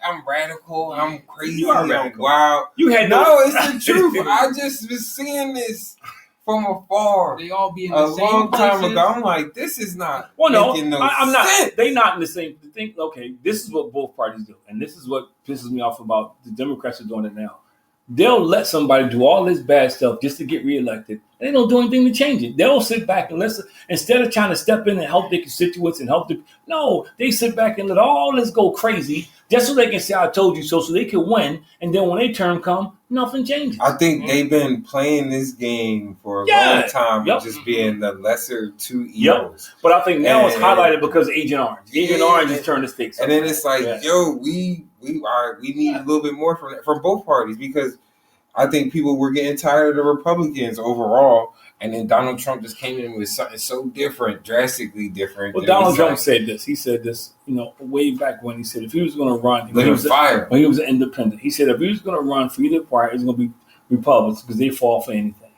I'm radical. I'm crazy. You are radical. Wow. You had it's the truth. I just was seeing this from afar. They all be in a the same long time places. ago. I'm like, this is not. Well, no, making no I'm not. sense. They not in the same thing. Okay, this is what both parties do, and this is what pisses me off about the Democrats are doing it now. they'll let somebody do all this bad stuff just to get reelected. And they don't do anything to change it. They'll sit back and listen. Instead of trying to step in and help their constituents and help them, no, they sit back and let all this go crazy just so they can say, I told you so they can win. And then when their turn come, nothing changes. I think they've been playing this game for a long time, just being the lesser two evils. But I think now it's highlighted because Agent Orange. Agent Orange has turned the stakes up. And then it's like, we need a little bit more from both parties, because I think people were getting tired of the Republicans overall, and then Donald Trump just came in with something so different, drastically different. Well, Donald Trump said this. He said this, way back when he said if he was going to run, when he was an independent, he said if he was going to run for either party, it's going to be Republicans because they fall for anything.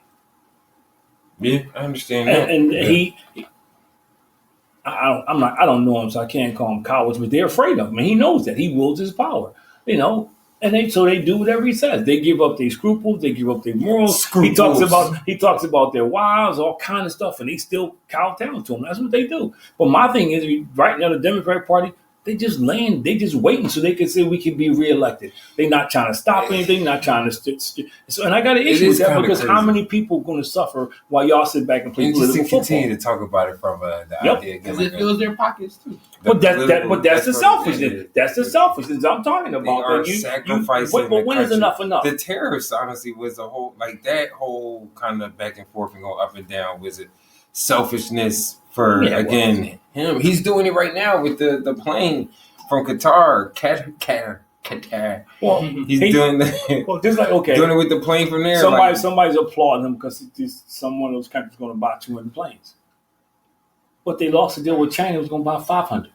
Yeah, I understand that. I don't know him, so I can't call him cowards, but they're afraid of him. And he knows that. He wields his power, And so they do whatever he says. They give up their scruples. They give up their morals. He talks about their wives, all kind of stuff, and they still cow down to him. That's what they do. But my thing is, right now, the Democratic Party, they just waiting so they can say we can be reelected. They're not trying to stop anything. Not trying to. And I got an issue with that because how many people are going to suffer while y'all sit back and play political football? Continue to talk about it from the idea because it fills their pockets too. But that's the selfishness. That's the selfishness I'm talking about. They are sacrificing. But when is enough? The tariffs, honestly, was a whole that whole kind of back and forth and go up and down. Was it selfishness for him? He's doing it right now with the plane from Qatar. Qatar. Well, he's doing that. Well, just like doing it with the plane from there. Somebody's applauding him because someone of those countries going to buy 200 planes. But they lost the deal with China. It was going to buy 500.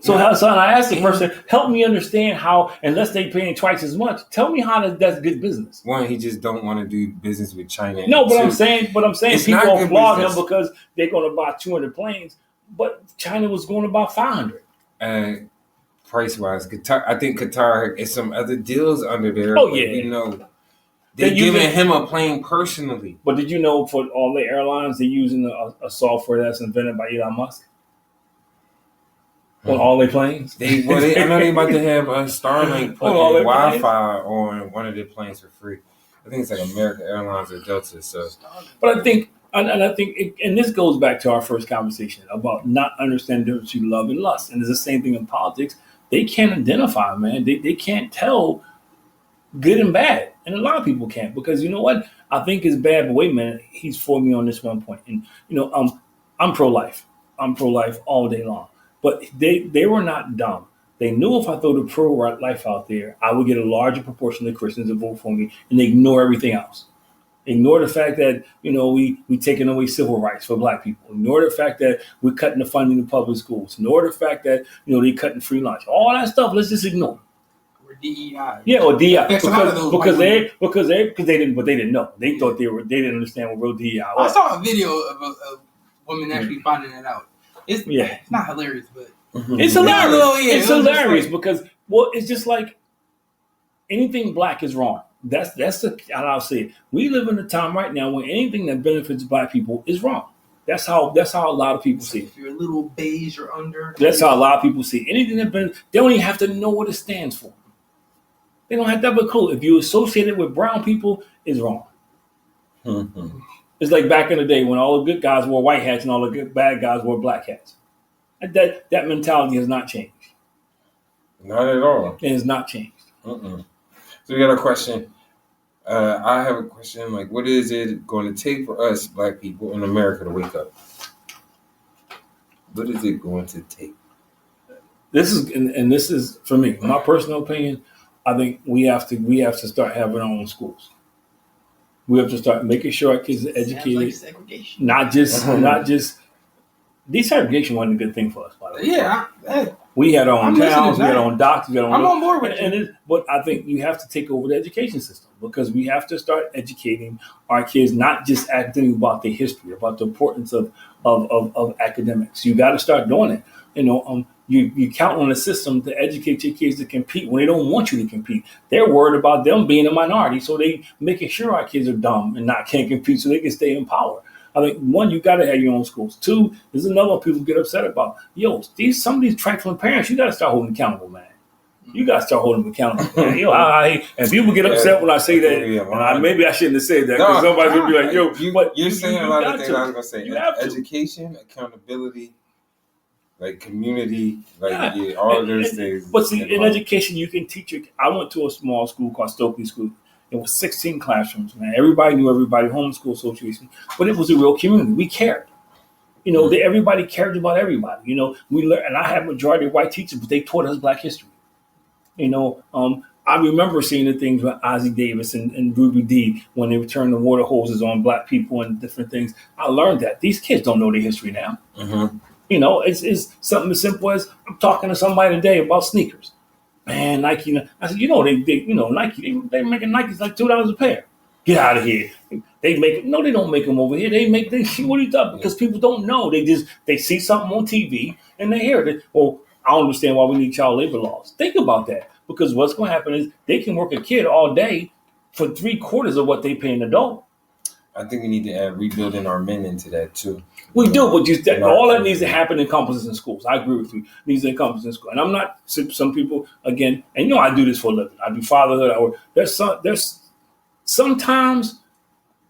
So I asked the person, help me understand how, unless they paying twice as much, tell me how that's good business. One, he just don't want to do business with China. No, but I'm saying people applaud him because they're going to buy 200 planes, but China was going to buy 500. Price wise, Qatar, I think Qatar has some other deals under there. Oh yeah, they're giving him a plane personally. But did you know for all the airlines they're using a software that's invented by Elon Musk? On all their planes? I know they're about to have a Starlink put Wi-Fi on one of their planes for free. I think it's like American Airlines or Delta. So, but I think, and this goes back to our first conversation about not understanding the difference between love and lust. And it's the same thing in politics. They can't identify, man. They can't tell good and bad. And a lot of people can't because you know what? I think it's bad, but wait a minute. He's for me on this one point. And, I'm pro-life. I'm pro-life all day long. But they were not dumb. They knew if I throw the pro-life out there, I would get a larger proportion of Christians to vote for me, and they ignore everything else. Ignore the fact that, we taking away civil rights for black people. Ignore the fact that we're cutting the funding in public schools. Ignore the fact that, they cutting free lunch. All that stuff, let's just ignore. Or DEI. Yeah, or DEI. because they didn't know. They thought they didn't understand what real DEI was. I saw a video of a woman actually finding it out. It's not hilarious, but it's hilarious. It's hilarious because it's just like anything black is wrong. That's how I'll say it. We live in a time right now where anything that benefits black people is wrong. That's how a lot of people see it. If you're a little beige or under, that's how a lot of people see it. Anything that benefits, they don't even have to know what it stands for. They don't have to have a clue. If you associate it with brown people, it's wrong. Mm-hmm. It's like back in the day when all the good guys wore white hats and all the bad guys wore black hats. That mentality has not changed. Not at all. It has not changed. So we got a question. I have a question. Like, what is it going to take for us black people in America to wake up? What is it going to take? This is for me, my personal opinion. I think we have to start having our own schools. We have to start making sure our kids are educated. Like segregation. Not just desegregation wasn't a good thing for us, by the way. Yeah. We had our own towns, we had our own doctors, I'm on board with you. But I think you have to take over the education system because we have to start educating our kids, not just academically about their history, about the importance of academics. You got to start doing it. You count on the system to educate your kids to compete when they don't want you to compete. They're worried about them being a minority, so they making sure our kids are dumb and can't compete so they can stay in power. I think, one, you got to have your own schools. Two, there's another one people get upset about. Some of these trifling parents, you got to start holding accountable, man. You got to start holding them accountable. Man. And people get upset when I say that. And maybe I shouldn't have said that because somebody's going to be like, yo, you're saying a lot of things I was going to say. You have to. Education, accountability, like community, like all of those things. But see, in education, you can teach I went to a small school called Stokely School. It was 16 classrooms, man. Everybody knew everybody, homeschool association. But it was a real community. We cared. Everybody cared about everybody. We learned, and I had majority of white teachers, but they taught us Black history. I remember seeing the things with Ozzie Davis and Ruby Dee when they would turn the water hoses on Black people and different things. I learned that these kids don't know their history now. Mm-hmm. It's something as simple as I'm talking to somebody today about sneakers. Man, Nike. I said, Nike. They're making Nikes like $2 a pair. Get out of here. They don't make them over here. What are you talking? Because people don't know. They see something on TV and they hear it. Well, I don't understand why we need child labor laws. Think about that. Because what's going to happen is they can work a kid all day for 3/4 of what they pay an adult. I think we need to add rebuilding our men into that too. We do, but all that needs to happen in campuses and schools. I agree with you. It needs to encompass in school. And I'm not, some people, again, and I do this for a living. I do fatherhood. There's sometimes,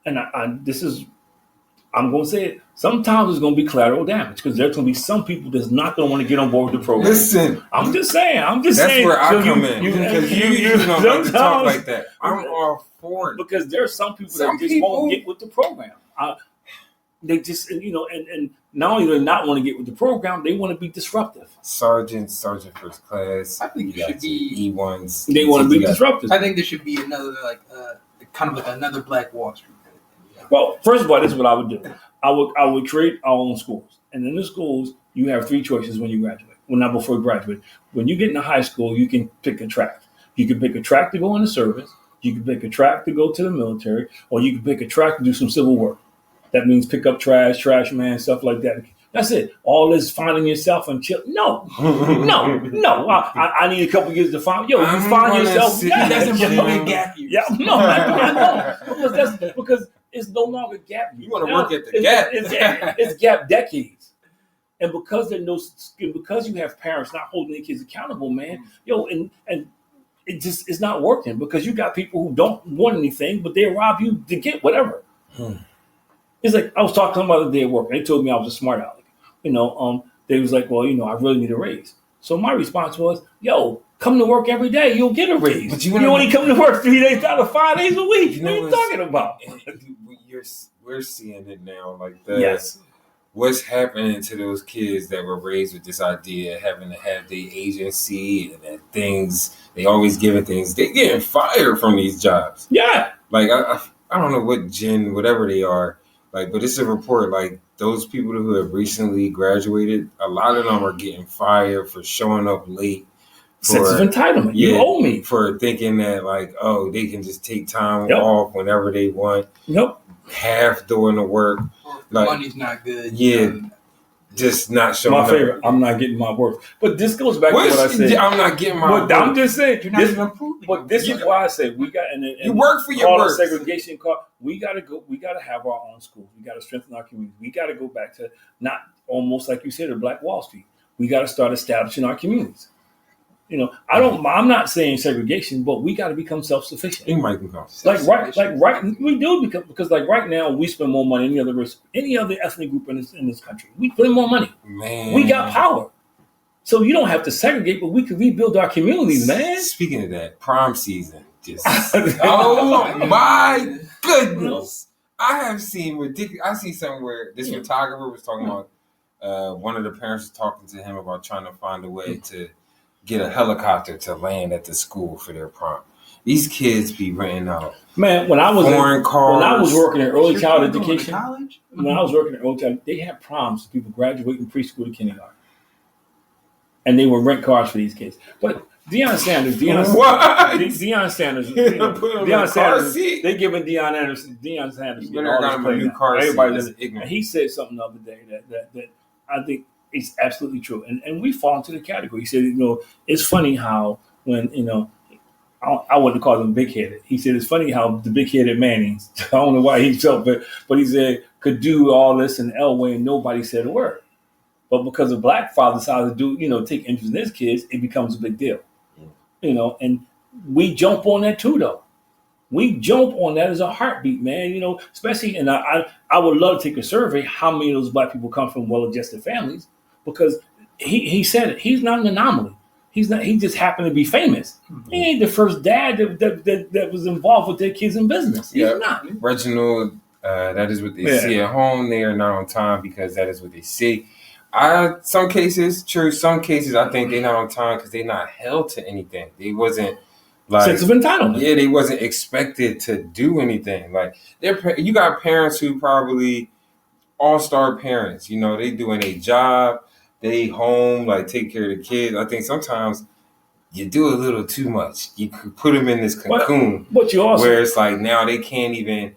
and I'm going to say it, sometimes it's going to be collateral damage because there's going to be some people that's not going to want to get on board with the program. Listen. I'm just saying. That's where I come in. Because you don't like to talk like that. I'm all for it. Because there are some people that just won't get with the program. They just, and not only do they not want to get with the program, they want to be disruptive. Sergeant first class. I think it should be E1s. They want to be disruptive. I think there should be another, kind of like another Black Wall Street. Well, first of all, this is what I would do. I would create our own schools. And in the schools, you have 3 choices when you graduate. Well, not before you graduate. When you get into high school, you can pick a track. You can pick a track to go into service. You can pick a track to go to the military. Or you can pick a track to do some civil work. That means pick up trash man, stuff like that. That's it. All this finding yourself and chill. No. I need a couple years to find. You find yourself. He doesn't believe in gap years. Yeah, no, I know. Because it's no longer gap years. You want to work at the gap. It's gap decades. And because because you have parents not holding their kids accountable, man, and it's not working because you got people who don't want anything, but they rob you to get whatever. It's like I was talking to them the other day at work, and they told me I was a smart aleck. They was like, well, I really need a raise. So my response was, come to work every day, you'll get a raise. But you only come to work 3 days out of 5 days a week. What are you talking about? We're seeing it now, yes. What's happening to those kids that were raised with this idea, having to have the agency and that things, they always giving things. They getting fired from these jobs. Yeah. I don't know what whatever they are. But it's a report, those people who have recently graduated, a lot of them are getting fired for showing up late. Sense of entitlement. You owe me. For thinking that, they can just take time off whenever they want. Yep. Half doing the work. Money's not good. Yeah. Just not showing up. My favorite, I'm not getting my worth. But this goes back to what I said. I'm not getting my worth. I'm just saying. You're not even improving. But this is why I said we got, and you work for your work. Segregation card. We got to have our own schools. We got to strengthen our community. We got to go back to not almost like you said, a Black Wall Street. We got to start establishing our communities. I'm not saying segregation, but we got to become self-sufficient. You might become we do because right now we spend more money than any other ethnic group in this country. We spend more money. Man, we got power, so you don't have to segregate, but we can rebuild our communities, man. Speaking of that, prom season, oh my goodness! I have seen ridiculous. I see something where this photographer was talking about one of the parents was talking to him about trying to find a way to get a helicopter to land at the school for their prom. These kids be renting out. Man, when I was working in early childhood education, college? When I was working in early childhood, they had proms for people graduating preschool to kindergarten, and they would rent cars for these kids. But Deion Sanders, they giving Deion Sanders everybody's ignorant. And he said something the other day that I think is absolutely true, and we fall into the category. He said, it's funny how when I wouldn't call them big-headed. He said it's funny how the big-headed Mannings, I don't know why he felt, but he said could do all this in Elway and nobody said a word. But because a Black father decided to take interest in his kids, it becomes a big deal. And we jump on that too, though. We jump on that as a heartbeat, man. Especially, and I would love to take a survey how many of those black people come from well-adjusted families, because he said it. He's not an anomaly. He's not. He just happened to be famous. He ain't the first dad that was involved with their kids in business. He's not. Reginald, that is what they say at home. They are not on time because that is what they say. Some cases, true. Some cases, I think they're not on time because they're not held to anything. They wasn't sense of entitlement. Yeah, they wasn't expected to do anything. Like you got parents who probably all-star parents. They doing a job. They home, like take care of the kids. I think sometimes you do a little too much. You could put them in this cocoon, but you also, where it's like now they can't even.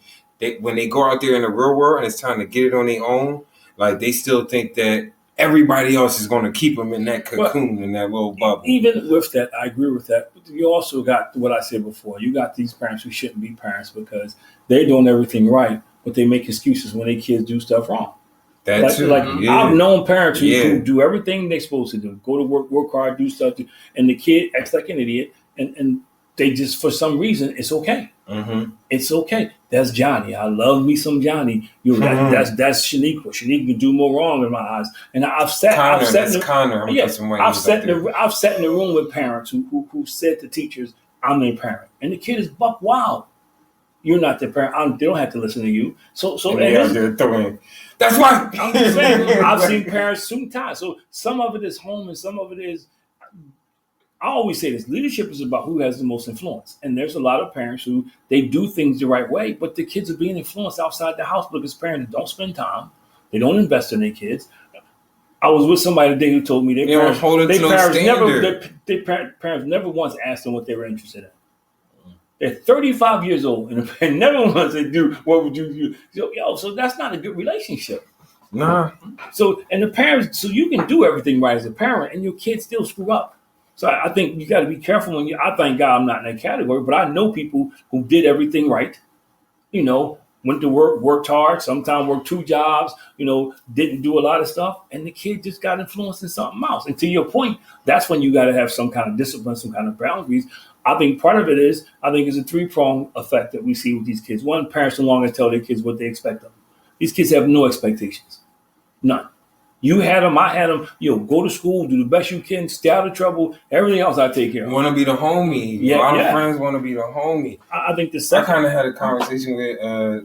When they go out there in the real world and it's time to get it on their own, like they still think that everybody else is going to keep them in that cocoon, in that little bubble. Even with that, I agree with that. But you also got what I said before. You got these parents who shouldn't be parents because they're doing everything right, but they make excuses when their kids do stuff wrong. I've known parents who do everything they're supposed to do. Go to work hard, do stuff, and the kid acts like an idiot, and they just, for some reason, it's okay. Mm-hmm. It's okay. That's Johnny. I love me some Johnny. That's Shaniqua. Shaniqua can do more wrong in my eyes. And I've sat in the room with parents who said to teachers, "I'm their parent," and the kid is buck wild. You're not their parent. They don't have to listen to you. That's why I'm just saying. I've seen parents sometimes. So some of it is home, and some of it is. I always say this: leadership is about who has the most influence. And there's a lot of parents who they do things the right way, but the kids are being influenced outside the house because parents don't spend time, they don't invest in their kids. I was with somebody today who told me their parents never once asked them what they were interested in. They're 35 years old, and the parent never once said, "Do what would you do?" So that's not a good relationship. Nah. So the parents, so you can do everything right as a parent, and your kids still screw up. So I think you got to be careful when I thank God I'm not in that category, but I know people who did everything right. Went to work, worked hard, sometimes worked 2 jobs, didn't do a lot of stuff, and the kid just got influenced in something else. And to your point, that's when you got to have some kind of discipline, some kind of boundaries. I think part of it is, a 3-pronged effect that we see with these kids. One, parents no longer tell their kids what they expect of them. These kids have no expectations. None. You had them, I had them. Go to school, do the best you can, stay out of trouble. Everything else I take care of. Want to be the homie. A lot of friends want to be the homie. I think the second. I kind of had a conversation with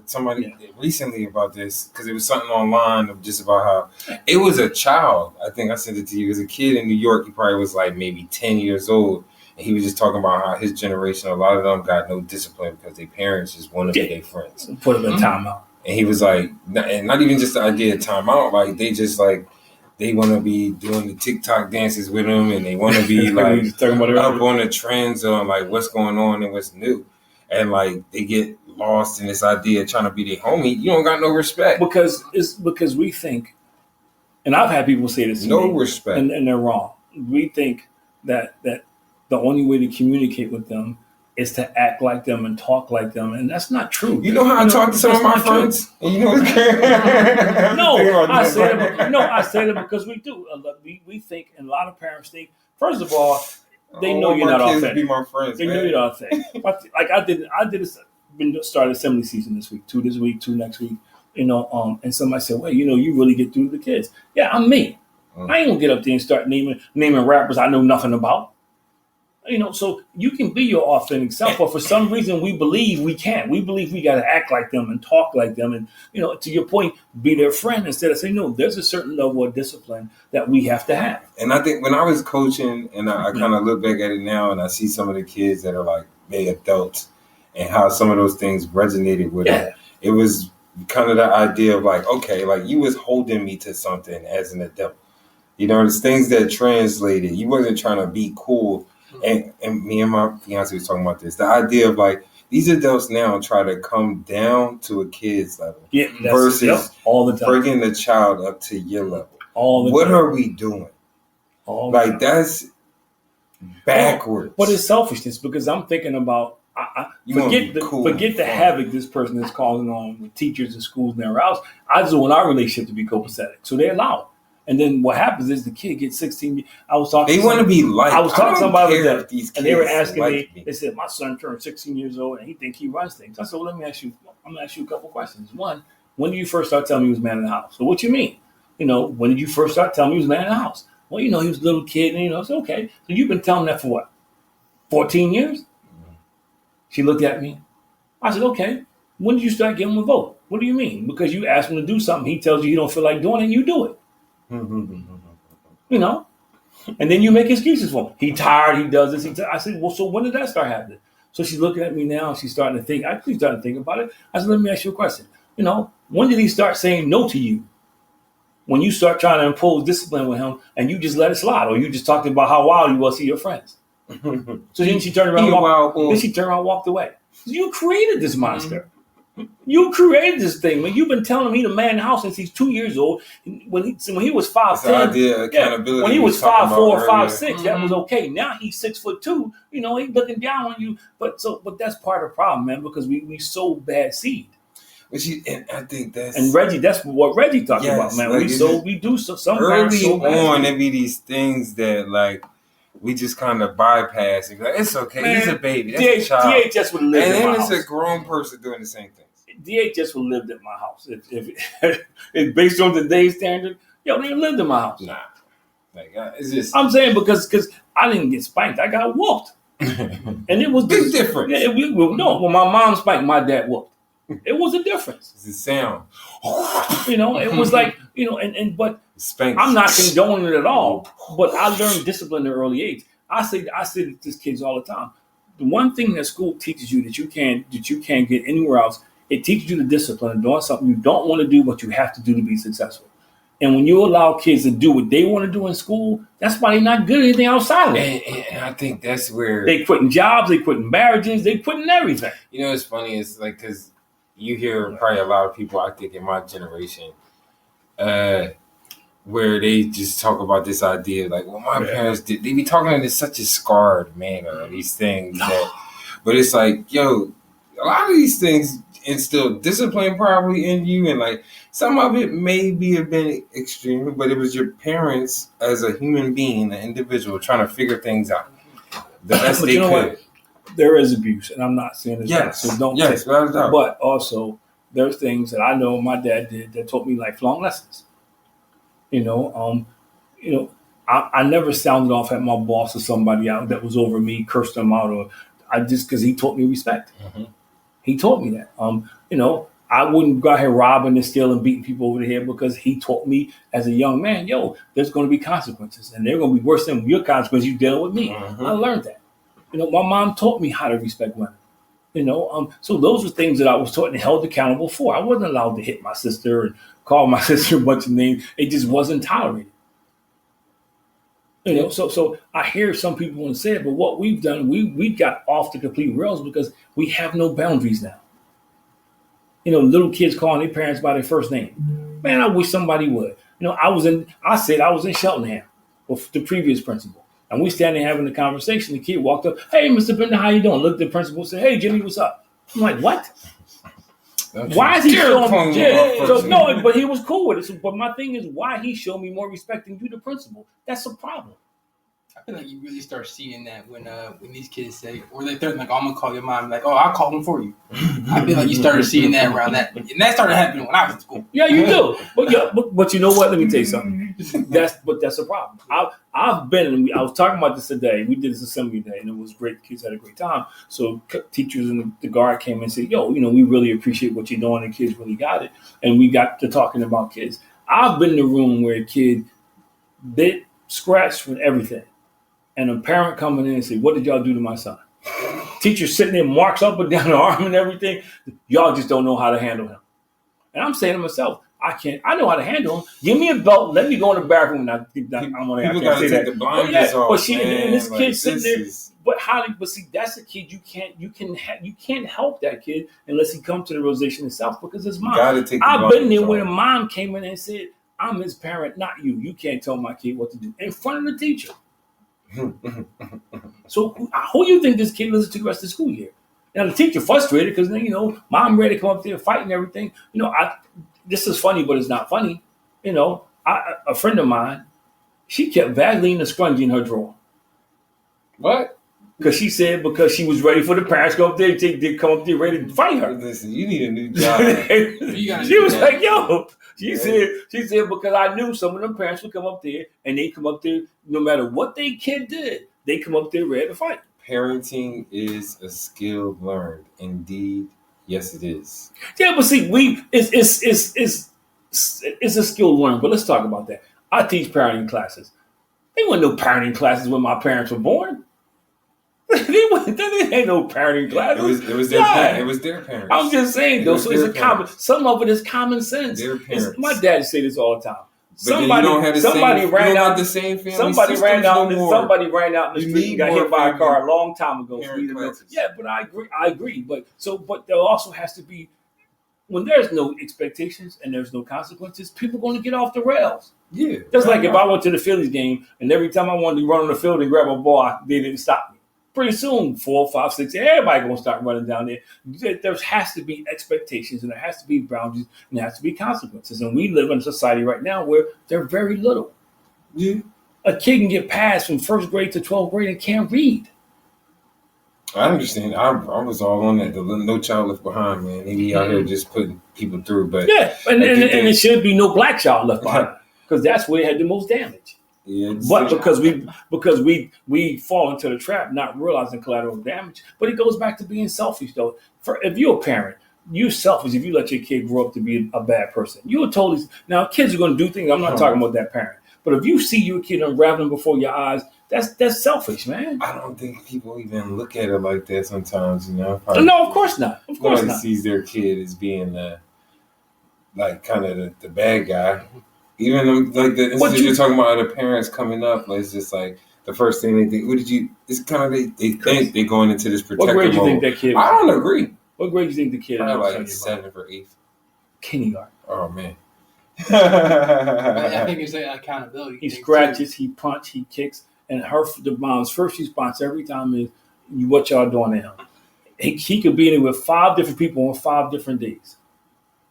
somebody recently about this because it was something online of just about how it was a child. I think I sent it to you. It was a kid in New York. He probably was like maybe 10 years old. And he was just talking about how his generation, a lot of them got no discipline because their parents just want to be their friends. Put them in timeout. And he was like, and not even just the idea of timeout, like they just like, they want to be doing the TikTok dances with him and they want to be like up on the trends on like what's going on and what's new. And like they get lost in this idea of trying to be their homie. You don't got no respect. Because we think, and I've had people say this to me, respect. And they're wrong. We think that the only way to communicate with them is to act like them and talk like them, and that's not true. You know how I talk to some of my friends? And No, I say that because we do. We think, and a lot of parents think, first of all, they know you're not authentic. Be my friends, they know you're not authentic. Like I did started assembly season this week, 2 this week, 2 next week, and somebody said, well, you really get through the kids. Yeah, I'm me. I ain't gonna get up there and start naming rappers I know nothing about. So you can be your authentic self, but for some reason we believe we can't. We believe we got to act like them and talk like them, and to your point, be their friend instead of saying no. There's a certain level of discipline that we have to have. And I think when I was coaching, and I kind of look back at it now, and I see some of the kids that are like they adults, and how some of those things resonated with them. It was kind of the idea of like, okay, like you was holding me to something as an adult. It's things that translated. You wasn't trying to be cool. And me and my fiance was talking about this. The idea of like these adults now try to come down to a kid's level versus all the time bringing the child up to your level. What are we doing? That's backwards. But it's selfishness because I'm thinking about forget the havoc this person is causing on with teachers and schools and everywhere else. I just want our relationship to be copacetic, so they allow it. And then what happens is the kid gets 16. I was talking. They want to be liked. I was talking to somebody that, and they were asking like me. They said my son turned 16 years old and he think he runs things. I said, well, let me ask you. I'm gonna ask you a couple questions. One, when did you first start telling me he was man in the house? So what you mean? When did you first start telling me he was man in the house? Well, he was a little kid, and I said, okay. So you've been telling that for what? 14 years? She looked at me. I said, okay. When did you start giving him a vote? What do you mean? Because you ask him to do something, he tells you he don't feel like doing it, and you do it. And then you make excuses for him. He tired, he does this. I said, well, so when did that start happening? So she's looking at me now, and she's starting to think. She's starting to think about it. I said, let me ask you a question. When did he start saying no to you? When you start trying to impose discipline with him, and you just let it slide, or you just talked about how wild you was to your friends. So then she turned around and walked away. You created this monster. You created this thing. When you've been telling him he's the man in the house since he's 2 years old. When he was 5'10", when he was 5'4" or 5'6", that was okay. Now he's 6'2". He's looking down on you. But that's part of the problem, man, because we sow bad seed. And I think Reggie. That's what Reggie talked about, man. Like we do some early on. There be these things that like we just kind of bypass. It's okay. Man, he's a baby. That's a child. DHS would have lived in my house. And then it's a grown person doing the same thing. DHS would have lived at my house. If based on today's standard, they lived in my house. Nah. It's just. I'm saying because I didn't get spanked. I got whooped. And it was big difference. Yeah, when my mom spanked, my dad whooped. It was a difference. It's the sound. It was like, but Spanks. I'm not condoning it at all. But I learned discipline at an early age. I say to these kids all the time, the one thing that school teaches you that you can't get anywhere else, it teaches you the discipline of doing something you don't want to do, but you have to do to be successful. And when you allow kids to do what they want to do in school, that's why they're not good at anything outside of it. And I think that's where they quitting jobs, they quitting marriages, they quitting everything. It's funny. It's like because you hear probably a lot of people, I think, in my generation, where they just talk about this idea like, well, my parents did. They be talking in such a scarred manner, these things but it's like, a lot of these things instill discipline probably in you, and like some of it maybe have been extreme, but it was your parents as a human being, an individual, trying to figure things out the best they could. What? There is abuse, and I'm not saying it's yes, so don't yes, but also there's things that I know my dad did that taught me lifelong lessons. I never sounded off at my boss or somebody out that was over me, cursed them out, or because he taught me respect. Mm-hmm. He taught me that. I wouldn't go out here robbing and stealing and beating people over the head because he taught me as a young man, there's going to be consequences, and they're going to be worse than your consequences you dealing with me. Mm-hmm. I learned that. My mom taught me how to respect women. So those were things that I was taught and held accountable for. I wasn't allowed to hit my sister and call my sister a bunch of names. It just wasn't tolerated. So I hear some people want to say it, but what we've done, we got off the complete rails because we have no boundaries now. Little kids calling their parents by their first name. Man, I wish somebody would. I was in Cheltenham with the previous principal. And we standing having the conversation. The kid walked up, "Hey, Mr. Bender, how you doing?" Looked at the principal, said, "Hey, Jimmy, what's up?" I'm like, "What? Why is he showing me?" No, but he was cool with it. So, but my thing is, why he showed me more respect than you, the principal? That's a problem. I feel like you really start seeing that when these kids say, or they threaten, like, "Oh, I'm gonna call your mom," like, "Oh, I'll call him for you." I feel like you started seeing that around that, and that started happening when I was in school. Yeah, you do. But you know what? Let me tell you something. That's a problem. I've been. I was talking about this today. We did this assembly day, and it was great. The kids had a great time. So teachers and the guard came and said, we really appreciate what you're doing. The kids really got it, and we got to talking about kids. I've been in the room where a kid bit, scratched from everything. And a parent coming in and say, "What did y'all do to my son?" Teacher sitting there, marks up and down the arm and everything. Y'all just don't know how to handle him. And I'm saying to myself, I know how to handle him. Give me a belt. Let me go in the bathroom. I'm on People got to take the blinders off. And this kid sitting there. But see, that's a kid you can't help that kid unless he comes to the realization himself because his mom. I've been there when a mom came in and said, "I'm his parent, not you. You can't tell my kid what to do," in front of the teacher. So who do you think this kid listens to the rest of the school year? Now the teacher frustrated because mom ready to come up there fighting everything. This is funny, but it's not funny. A friend of mine, she kept Vaseline and scrunchie in her drawer. What? Because she said because she was ready for the parents to come up there, they come up there ready to fight her. Listen, you need a new job. She was like, yo. She said because I knew some of them parents would come up there and they come up there no matter what their kid did, they come up there ready to fight. Parenting is a skill learned. Indeed, yes, it is. Yeah, but see, it's a skill learned. But let's talk about that. I teach parenting classes. There wasn't no parenting classes when my parents were born. There ain't no parenting classes. It was their parents. I'm just saying though. So it's some of it is common sense. Their parents. My dad say this all the time. Somebody ran out the same family. Somebody ran out in the street and got hit by a car a long time ago. Yeah, but I agree. But there also has to be, when there's no expectations and there's no consequences, people are going to get off the rails. Yeah. Just like if I went to the Phillies game and every time I wanted to run on the field and grab a ball, they didn't stop me. Pretty soon, 4, 5, 6, everybody going to start running down there. There has to be expectations and there has to be boundaries and there has to be consequences. And we live in a society right now where they're very little. Yeah. A kid can get passed from 1st grade to 12th grade and can't read. I understand. I was all on that. The No Child Left Behind, man. They be out here just putting people through. But yeah, and it should be no black child left behind because that's where it had the most damage. Yeah, but because we fall into the trap, not realizing collateral damage. But it goes back to being selfish, though. If you're a parent, you're selfish if you let your kid grow up to be a bad person. You're totally now. Kids are going to do things. I'm not talking about that parent. But if you see your kid unraveling before your eyes, that's selfish, man. I don't think people even look at it like that sometimes. You know? No, of course not. Of course not. Sees their kid as being like kind of the bad guy. Even like the instance you're talking about other parents coming up, like, it's just like the first thing they think. What did you? It's kind of they think they're going into this protective mode. What grade do you think that kid? I don't agree. What grade do you think the kid? Probably like 7th or 8th. Kindergarten. Oh man. I think it's accountability. He scratches, he punches, he kicks, and the mom's first response every time is, "What y'all doing to him?" He could be in it with 5 different people on 5 different days,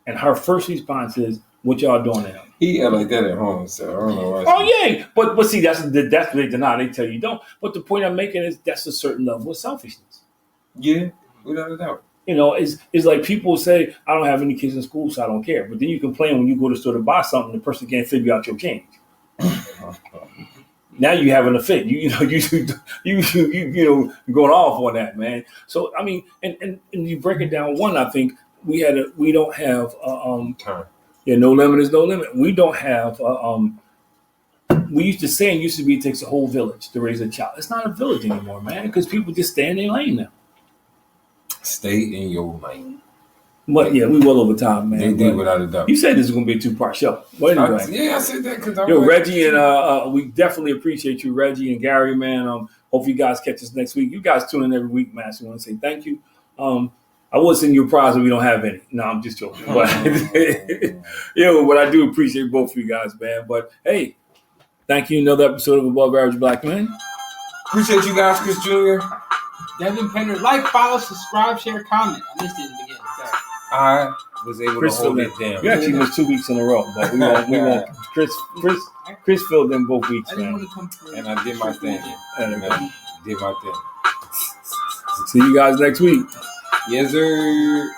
and her first response is, "What y'all doing to him?" He had like that at home, so I don't know why. Oh yeah, but see, that's what they deny. They tell you don't. But the point I'm making is that's a certain level of selfishness. Yeah, without a doubt. You know, it's like people say, "I don't have any kids in school, so I don't care." But then you complain when you go to the store to buy something, the person can't figure out your change. Now you having a fit. You going off on that, man. So I mean, and you break it down. One, I think we don't have time. Yeah, no limit is no limit. We don't have. We used to say it takes a whole village to raise a child. It's not a village anymore, man, because people just stay in their lane now. Stay in your lane. But yeah, we well over time, man. They did without a doubt. You said this is going to be a 2-part show. Well, anyway, I said that because Reggie and we definitely appreciate you, Reggie and Gary, man. Hope you guys catch us next week. You guys tune in every week, man. So I want to say thank you. I would send you a prize if we don't have any. No, I'm just joking. But but I do appreciate both of you guys, man. But hey, thank you. Another episode of Above Average Black Men. Appreciate you guys, Chris Jr. Devin Penner, like, follow, subscribe, share, comment. I missed it in the beginning. Sorry. I was able to hold it down. You actually missed 2 weeks in a row, but we won't. Chris filled in both weeks, man. And I did my thing. Did my thing. See you guys next week. Yes, sir.